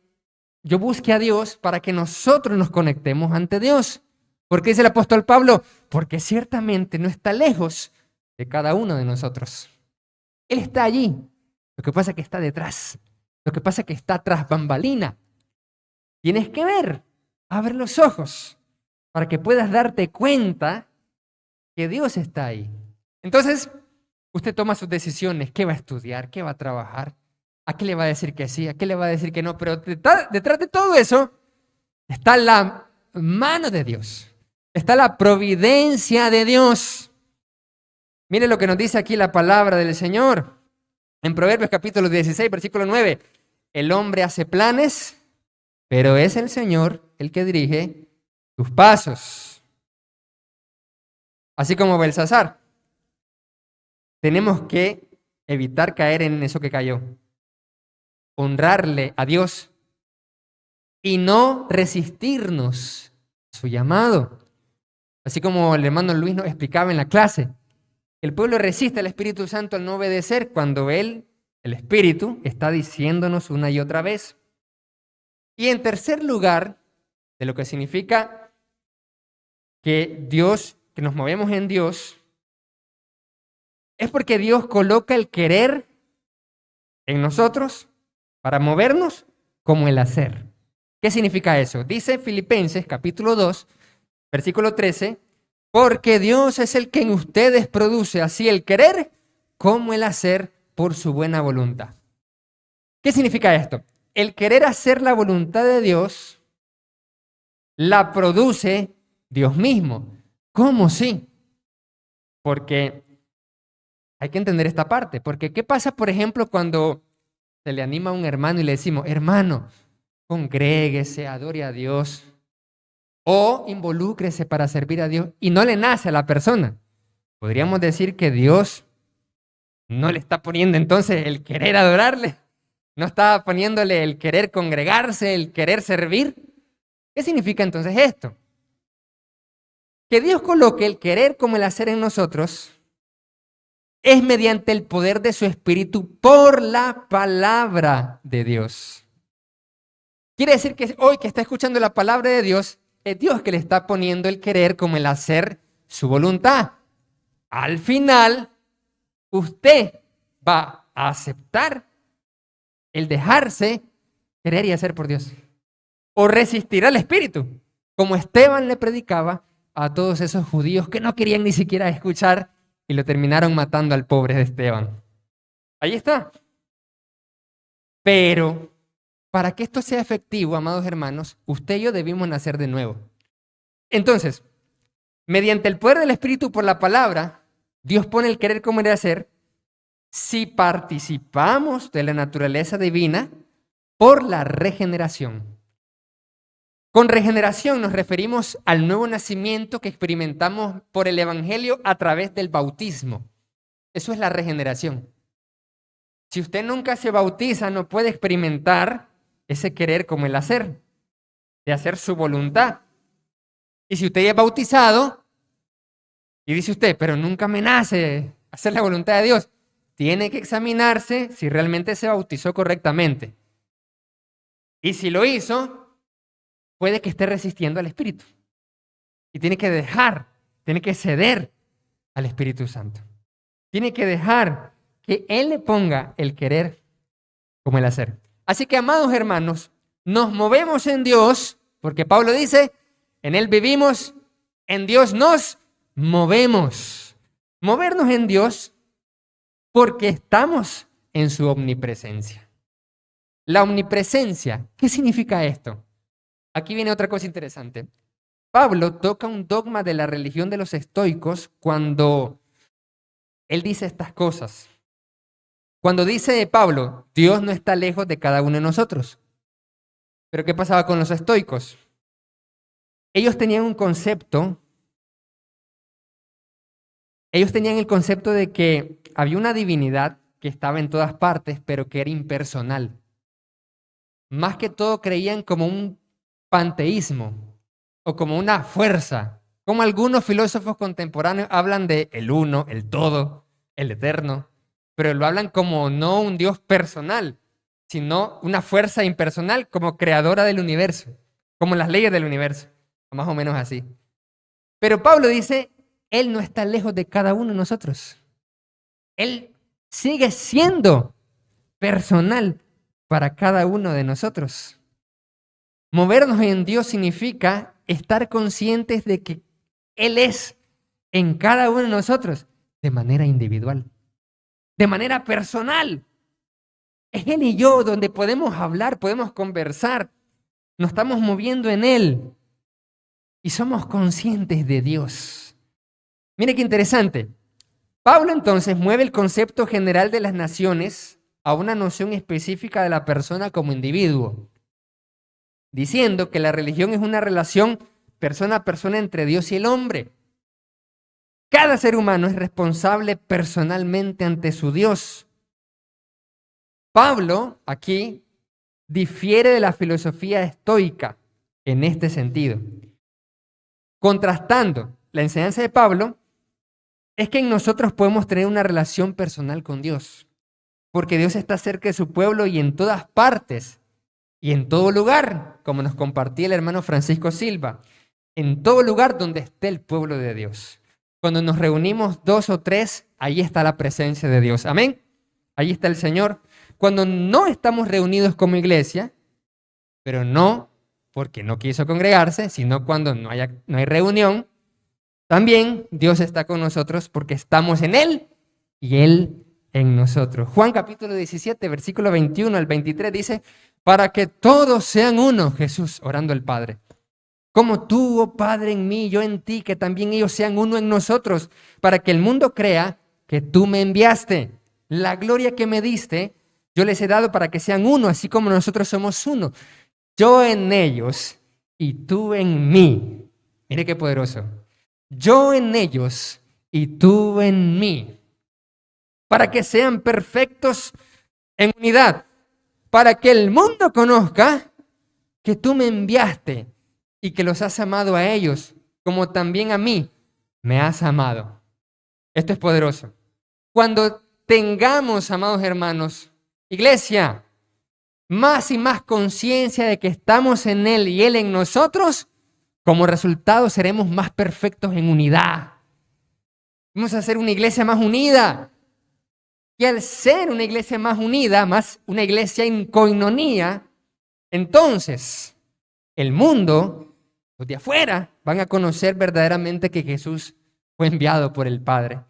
S1: yo busque a Dios, para que nosotros nos conectemos ante Dios. ¿Por qué dice el apóstol Pablo? Porque ciertamente no está lejos de cada uno de nosotros. Él está allí. Lo que pasa es que está detrás. Lo que pasa es que está tras bambalina. Tienes que ver, abre los ojos, para que puedas darte cuenta que Dios está ahí. Entonces, usted toma sus decisiones. ¿Qué va a estudiar? ¿Qué va a trabajar? ¿A qué le va a decir que sí? ¿A qué le va a decir que no? Pero detrás de todo eso está la mano de Dios. Está la providencia de Dios. Mire lo que nos dice aquí la palabra del Señor. En Proverbios capítulo 16, versículo 9. El hombre hace planes, pero es el Señor el que dirige tus pasos. Así como Belsasar. Tenemos que evitar caer en eso que cayó. Honrarle a Dios y no resistirnos a su llamado. Así como el hermano Luis nos explicaba en la clase, el pueblo resiste al Espíritu Santo al no obedecer cuando Él, el Espíritu, está diciéndonos una y otra vez. Y en tercer lugar, de lo que significa que Dios, que nos movemos en Dios, es porque Dios coloca el querer en nosotros para movernos como el hacer. ¿Qué significa eso? Dice Filipenses capítulo 2, versículo 13, porque Dios es el que en ustedes produce así el querer como el hacer por su buena voluntad. ¿Qué significa esto? El querer hacer la voluntad de Dios la produce Dios mismo. ¿Cómo sí? Porque hay que entender esta parte. Porque ¿qué pasa, por ejemplo, cuando se le anima a un hermano y le decimos, hermano, congréguese, adore a Dios o involúcrese para servir a Dios y no le nace a la persona? Podríamos decir que Dios no le está poniendo entonces el querer adorarle, no está poniéndole el querer congregarse, el querer servir. ¿Qué significa entonces esto? Que Dios coloque el querer como el hacer en nosotros es mediante el poder de su Espíritu por la palabra de Dios. Quiere decir que hoy que está escuchando la palabra de Dios, es Dios que le está poniendo el querer como el hacer su voluntad. Al final, usted va a aceptar el dejarse querer y hacer por Dios. O resistir al Espíritu, como Esteban le predicaba a todos esos judíos que no querían ni siquiera escuchar y lo terminaron matando al pobre de Esteban. Ahí está. Pero para que esto sea efectivo, amados hermanos, usted y yo debimos nacer de nuevo. Entonces, mediante el poder del Espíritu por la palabra, Dios pone el querer como el hacer si participamos de la naturaleza divina por la regeneración. Con regeneración nos referimos al nuevo nacimiento que experimentamos por el Evangelio a través del bautismo. Eso es la regeneración. Si usted nunca se bautiza, no puede experimentar ese querer como el hacer, de hacer su voluntad. Y si usted ya es bautizado, y dice usted, pero nunca me nace hacer la voluntad de Dios, tiene que examinarse si realmente se bautizó correctamente. Y si lo hizo, puede que esté resistiendo al Espíritu. Y tiene que dejar, tiene que ceder al Espíritu Santo. Tiene que dejar que Él le ponga el querer como el hacer. Así que, amados hermanos, nos movemos en Dios, porque Pablo dice, en Él vivimos, en Dios nos movemos. Movernos en Dios porque estamos en su omnipresencia. La omnipresencia, ¿qué significa esto? Aquí viene otra cosa interesante. Pablo toca un dogma de la religión de los estoicos cuando él dice estas cosas. Cuando dice Pablo, Dios no está lejos de cada uno de nosotros. Pero ¿qué pasaba con los estoicos? Ellos tenían un concepto, ellos tenían el concepto de que había una divinidad que estaba en todas partes, pero que era impersonal. Más que todo creían como un panteísmo o como una fuerza, como algunos filósofos contemporáneos hablan de el uno, el todo, el eterno, pero lo hablan como no un Dios personal, sino una fuerza impersonal como creadora del universo, como las leyes del universo, más o menos así. Pero Pablo dice, Él no está lejos de cada uno de nosotros. Él sigue siendo personal para cada uno de nosotros. Movernos en Dios significa estar conscientes de que Él es en cada uno de nosotros de manera individual, de manera personal. Es Él y yo donde podemos hablar, podemos conversar, nos estamos moviendo en Él y somos conscientes de Dios. Mire qué interesante. Pablo entonces mueve el concepto general de las naciones a una noción específica de la persona como individuo, diciendo que la religión es una relación persona a persona entre Dios y el hombre. Cada ser humano es responsable personalmente ante su Dios. Pablo aquí difiere de la filosofía estoica en este sentido. Contrastando la enseñanza de Pablo, es que en nosotros podemos tener una relación personal con Dios, porque Dios está cerca de su pueblo y en todas partes y en todo lugar, como nos compartía el hermano Francisco Silva, en todo lugar donde esté el pueblo de Dios. Cuando nos reunimos 2 o 3, ahí está la presencia de Dios. Amén. Ahí está el Señor. Cuando no estamos reunidos como iglesia, pero no porque no quiso congregarse, sino cuando no hay reunión, también Dios está con nosotros porque estamos en Él y Él en nosotros. Juan capítulo 17, versículo 21 al 23 dice, para que todos sean uno, Jesús orando al Padre. Como tú, oh Padre, en mí, yo en ti, que también ellos sean uno en nosotros, para que el mundo crea que tú me enviaste. La gloria que me diste, yo les he dado para que sean uno, así como nosotros somos uno. Yo en ellos y tú en mí. Mire qué poderoso. Yo en ellos y tú en mí. Para que sean perfectos en unidad. Para que el mundo conozca que tú me enviaste y que los has amado a ellos, como también a mí me has amado. Esto es poderoso. Cuando tengamos, amados hermanos, iglesia, más y más conciencia de que estamos en Él y Él en nosotros, como resultado seremos más perfectos en unidad. Vamos a ser una iglesia más unida. Y al ser una iglesia más unida, más una iglesia en coinonía, entonces el mundo, los de afuera, van a conocer verdaderamente que Jesús fue enviado por el Padre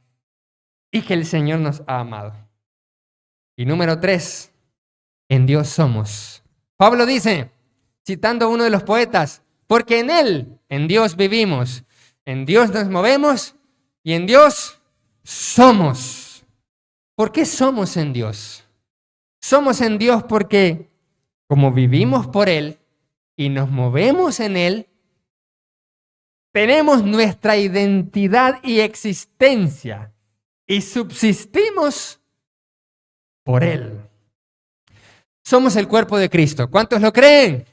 S1: y que el Señor nos ha amado. Y número 3, en Dios somos. Pablo dice, citando a uno de los poetas, porque en Él, en Dios vivimos, en Dios nos movemos y en Dios somos. ¿Por qué somos en Dios? Somos en Dios porque como vivimos por Él y nos movemos en Él, tenemos nuestra identidad y existencia y subsistimos por Él. Somos el cuerpo de Cristo. ¿Cuántos lo creen?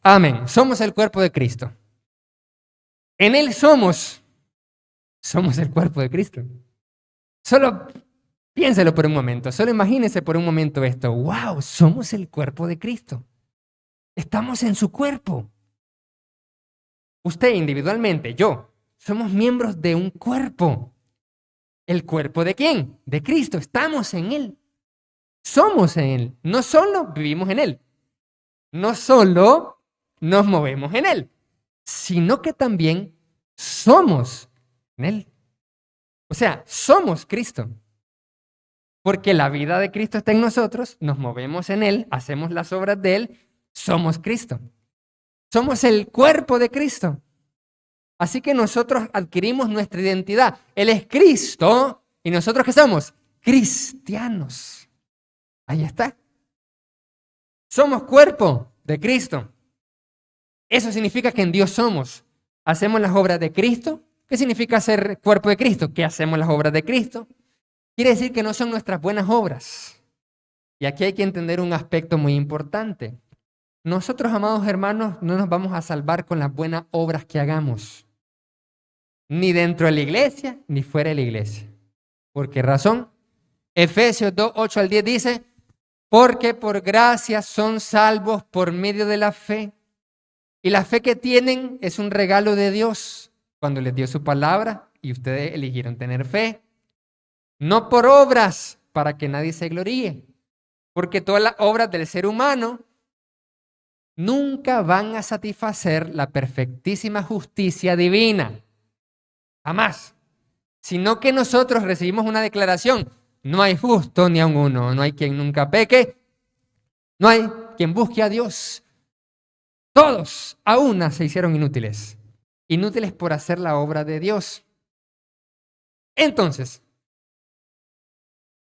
S1: Amén. Somos el cuerpo de Cristo. En Él somos el cuerpo de Cristo. Solo piénselo por un momento, solo imagínese por un momento esto. ¡Wow! Somos el cuerpo de Cristo. Estamos en su cuerpo. Usted individualmente, yo, somos miembros de un cuerpo. ¿El cuerpo de quién? De Cristo. Estamos en Él. Somos en Él. No solo vivimos en Él. No solo nos movemos en Él, sino que también somos en Él. O sea, somos Cristo. Porque la vida de Cristo está en nosotros, nos movemos en Él, hacemos las obras de Él, somos Cristo. Somos el cuerpo de Cristo. Así que nosotros adquirimos nuestra identidad. Él es Cristo y nosotros ¿qué somos? Cristianos. Ahí está. Somos cuerpo de Cristo. Eso significa que en Dios somos. Hacemos las obras de Cristo. ¿Qué significa ser cuerpo de Cristo? Que hacemos las obras de Cristo. Quiere decir que no son nuestras buenas obras. Y aquí hay que entender un aspecto muy importante. Nosotros, amados hermanos, no nos vamos a salvar con las buenas obras que hagamos. Ni dentro de la iglesia, ni fuera de la iglesia. ¿Por qué razón? Efesios 2, 8 al 10 dice, porque por gracia son salvos por medio de la fe. Y la fe que tienen es un regalo de Dios cuando les dio su palabra y ustedes eligieron tener fe. No por obras para que nadie se gloríe, porque todas las obras del ser humano nunca van a satisfacer la perfectísima justicia divina. Jamás. Sino que nosotros recibimos una declaración. No hay justo ni aun uno. No hay quien nunca peque. No hay quien busque a Dios. Todos a una se hicieron inútiles. Inútiles por hacer la obra de Dios. Entonces,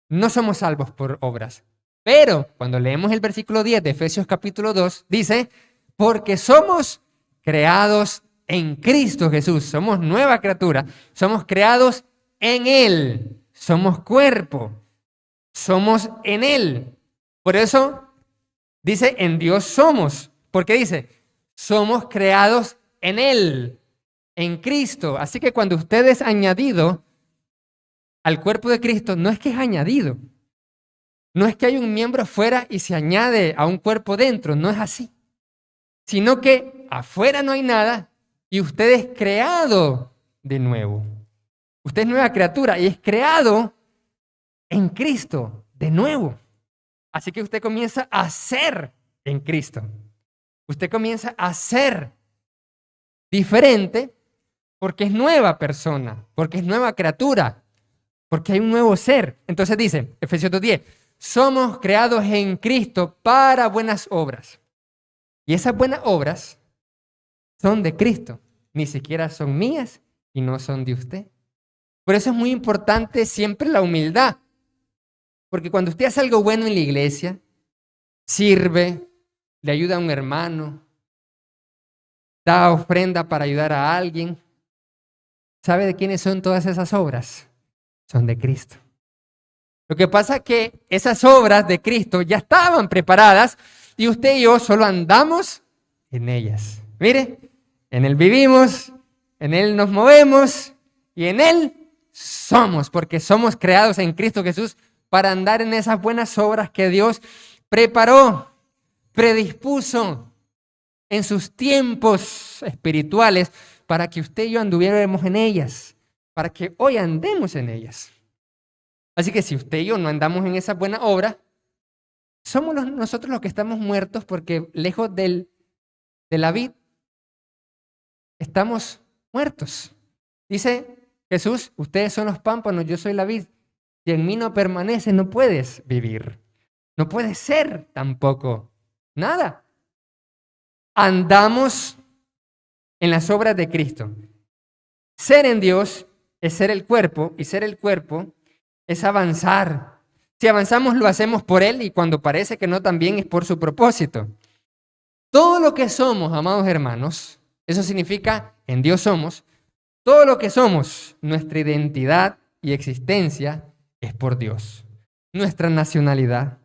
S1: no somos salvos por obras. Pero cuando leemos el versículo 10 de Efesios capítulo 2, dice, porque somos creados en Cristo Jesús. Somos nueva criatura. Somos creados en Él. Somos cuerpo. Somos en Él. Por eso dice, en Dios somos. Porque dice, somos creados en Él, en Cristo. Así que cuando usted es añadido al cuerpo de Cristo, no es que es añadido. No es que hay un miembro afuera y se añade a un cuerpo dentro. No es así. Sino que afuera no hay nada y usted es creado de nuevo. Usted es nueva criatura y es creado en Cristo de nuevo. Así que usted comienza a ser en Cristo. Usted comienza a ser diferente porque es nueva persona, porque es nueva criatura, porque hay un nuevo ser. Entonces dice, Efesios 2:10, somos creados en Cristo para buenas obras. Y esas buenas obras son de Cristo, ni siquiera son mías y no son de usted. Por eso es muy importante siempre la humildad, porque cuando usted hace algo bueno en la iglesia, sirve, le ayuda a un hermano, da ofrenda para ayudar a alguien, ¿sabe de quiénes son todas esas obras? Son de Cristo. Lo que pasa es que esas obras de Cristo ya estaban preparadas y usted y yo solo andamos en ellas. Mire, en Él vivimos, en Él nos movemos y en Él somos, porque somos creados en Cristo Jesús para andar en esas buenas obras que Dios preparó, predispuso en sus tiempos espirituales para que usted y yo anduviéramos en ellas, para que hoy andemos en ellas. Así que si usted y yo no andamos en esa buena obra, somos nosotros los que estamos muertos porque lejos de la vid estamos muertos. Dice Jesús, ustedes son los pámpanos, yo soy la vid. Si en mí no permanece, no puedes vivir. No puedes ser tampoco nada. Andamos en las obras de Cristo. Ser en Dios es ser el cuerpo y ser el cuerpo es avanzar. Si avanzamos lo hacemos por Él y cuando parece que no también es por su propósito. Todo lo que somos, amados hermanos, eso significa en Dios somos, todo lo que somos, nuestra identidad y existencia es por Dios. Nuestra nacionalidad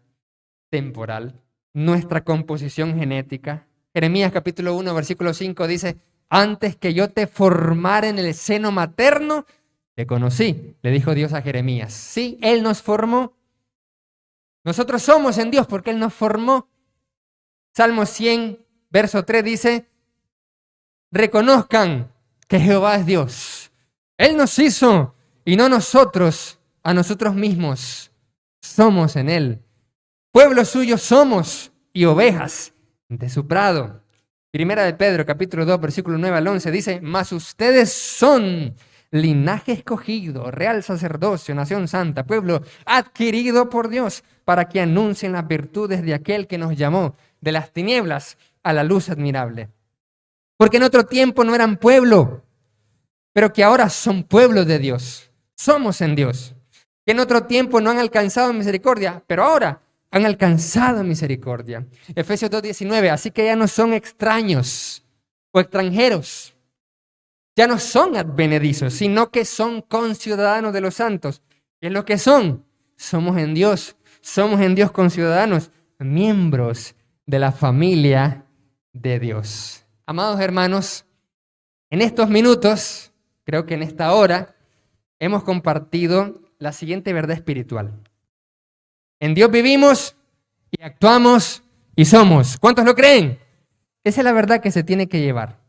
S1: temporal, nuestra composición genética. Jeremías capítulo 1, versículo 5 dice, antes que yo te formara en el seno materno, te conocí, le dijo Dios a Jeremías. Sí, Él nos formó. Nosotros somos en Dios porque Él nos formó. Salmo 100, verso 3 dice, reconozcan que Jehová es Dios. Él nos hizo y no nosotros a nosotros mismos. Somos en Él. Pueblo suyo somos y ovejas de su prado. Primera de Pedro, capítulo 2, versículo 9 al 11, dice: mas ustedes son linaje escogido, real sacerdocio, nación santa, pueblo adquirido por Dios, para que anuncien las virtudes de aquel que nos llamó de las tinieblas a la luz admirable. Porque en otro tiempo no eran pueblo, pero que ahora son pueblo de Dios. Somos en Dios. Que en otro tiempo no han alcanzado misericordia, pero ahora han alcanzado misericordia. Efesios 2:19, así que ya no son extraños o extranjeros. Ya no son advenedizos, sino que son conciudadanos de los santos. ¿Qué es lo que son? Somos en Dios conciudadanos, miembros de la familia de Dios. Amados hermanos, en estos minutos, creo que en esta hora, hemos compartido la siguiente verdad espiritual. En Dios vivimos y actuamos y somos. ¿Cuántos lo creen? Esa es la verdad que se tiene que llevar.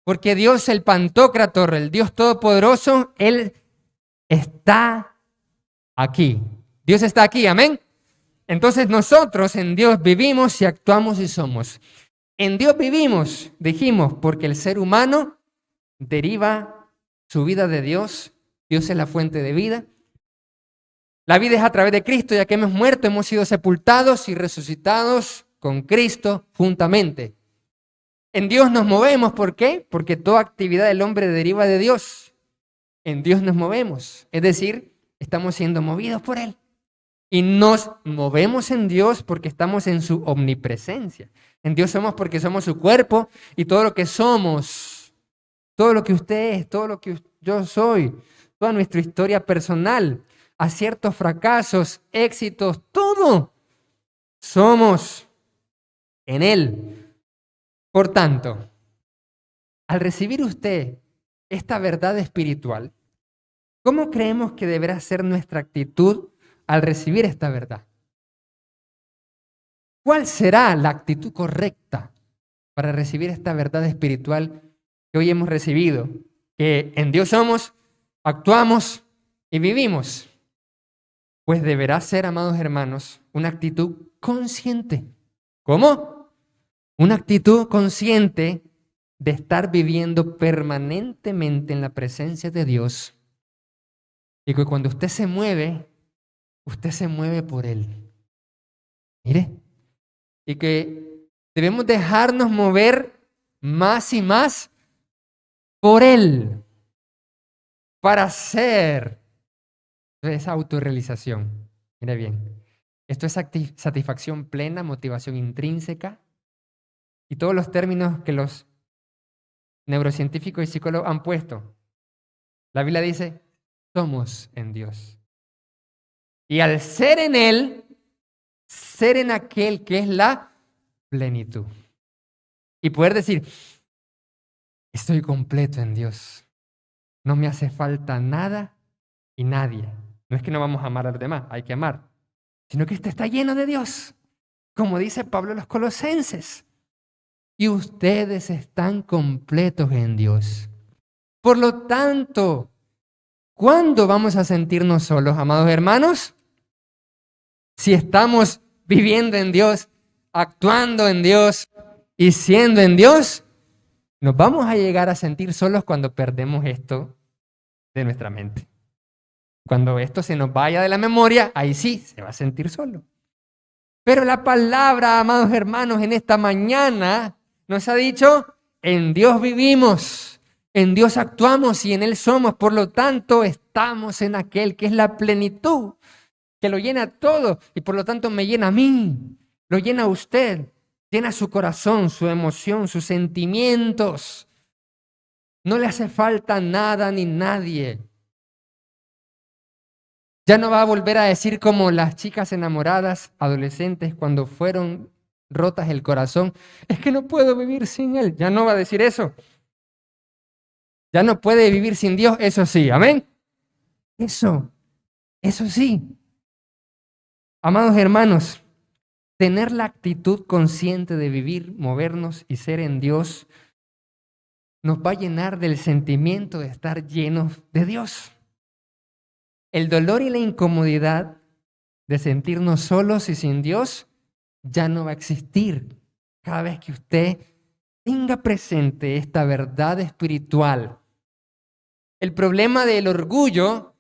S1: Porque Dios, el Pantocrator, el Dios Todopoderoso, Él está aquí. Dios está aquí, amén. Entonces nosotros en Dios vivimos y actuamos y somos. En Dios vivimos, dijimos, porque el ser humano deriva su vida de Dios. Dios es la fuente de vida. La vida es a través de Cristo, ya que hemos muerto, hemos sido sepultados y resucitados con Cristo juntamente. En Dios nos movemos, ¿por qué? Porque toda actividad del hombre deriva de Dios. En Dios nos movemos, es decir, estamos siendo movidos por Él. Y nos movemos en Dios porque estamos en su omnipresencia. En Dios somos porque somos su cuerpo y todo lo que somos, todo lo que usted es, todo lo que yo soy, toda nuestra historia personal, aciertos, fracasos, éxitos, todo somos en Él. Por tanto, al recibir usted esta verdad espiritual, ¿cómo creemos que deberá ser nuestra actitud al recibir esta verdad? ¿Cuál será la actitud correcta para recibir esta verdad espiritual que hoy hemos recibido? Que en Dios somos, actuamos y vivimos. Pues deberá ser, amados hermanos, una actitud consciente. ¿Cómo? Una actitud consciente de estar viviendo permanentemente en la presencia de Dios. Y que cuando usted se mueve por Él. Mire. Y que debemos dejarnos mover más y más por Él. Para hacer esa autorrealización. Mire bien. Esto es satisfacción plena, motivación intrínseca. Y todos los términos que los neurocientíficos y psicólogos han puesto. La Biblia dice, somos en Dios. Y al ser en Él, ser en aquel que es la plenitud. Y poder decir, estoy completo en Dios. No me hace falta nada y nadie. No es que no vamos a amar a los demás, hay que amar. Sino que este está lleno de Dios. Como dice Pablo a los Colosenses. Y ustedes están completos en Dios. Por lo tanto, ¿cuándo vamos a sentirnos solos, amados hermanos? Si estamos viviendo en Dios, actuando en Dios y siendo en Dios, nos vamos a llegar a sentir solos cuando perdemos esto de nuestra mente. Cuando esto se nos vaya de la memoria, ahí sí, se va a sentir solo. Pero la palabra, amados hermanos, en esta mañana nos ha dicho, en Dios vivimos, en Dios actuamos y en Él somos. Por lo tanto, estamos en aquel que es la plenitud, que lo llena todo y por lo tanto me llena a mí, lo llena a usted, llena su corazón, su emoción, sus sentimientos. No le hace falta nada ni nadie. Ya no va a volver a decir como las chicas enamoradas, adolescentes, cuando fueron rotas el corazón, es que no puedo vivir sin Él. Ya no va a decir eso. Ya no puede vivir sin Dios, eso sí, amén. Eso sí. Amados hermanos, tener la actitud consciente de vivir, movernos y ser en Dios nos va a llenar del sentimiento de estar llenos de Dios. el dolor y la incomodidad de sentirnos solos y sin Dios ya no va a existir cada vez que usted tenga presente esta verdad espiritual. El problema del orgullo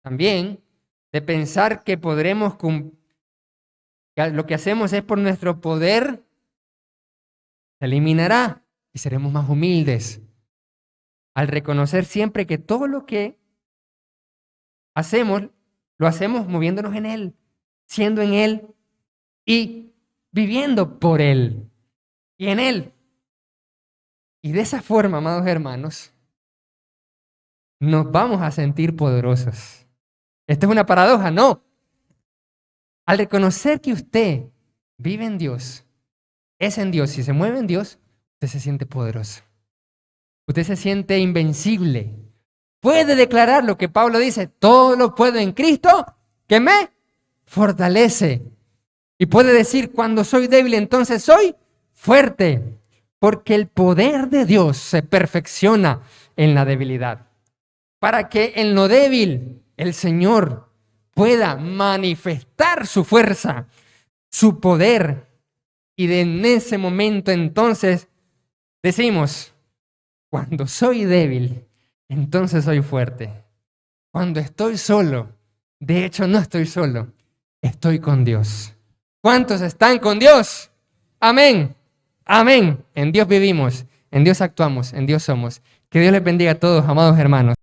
S1: también, de pensar que podremos que lo que hacemos es por nuestro poder, se eliminará y seremos más humildes al reconocer siempre que todo lo que hacemos, lo hacemos moviéndonos en Él, siendo en Él y viviendo por Él y en Él. Y de esa forma, amados hermanos, nos vamos a sentir poderosos. ¿Esto es una paradoja? No. Al reconocer que usted vive en Dios, es en Dios y se mueve en Dios, usted se siente poderoso. Usted se siente invencible. Puede declarar lo que Pablo dice, todo lo puedo en Cristo que me fortalece. Y puede decir, cuando soy débil, entonces soy fuerte. Porque el poder de Dios se perfecciona en la debilidad. Para que en lo débil el Señor pueda manifestar su fuerza, su poder. Y en ese momento entonces decimos, cuando soy débil, entonces soy fuerte. Cuando estoy solo, de hecho no estoy solo, estoy con Dios. ¿Cuántos están con Dios? Amén. Amén. En Dios vivimos, en Dios actuamos, en Dios somos. Que Dios les bendiga a todos, amados hermanos.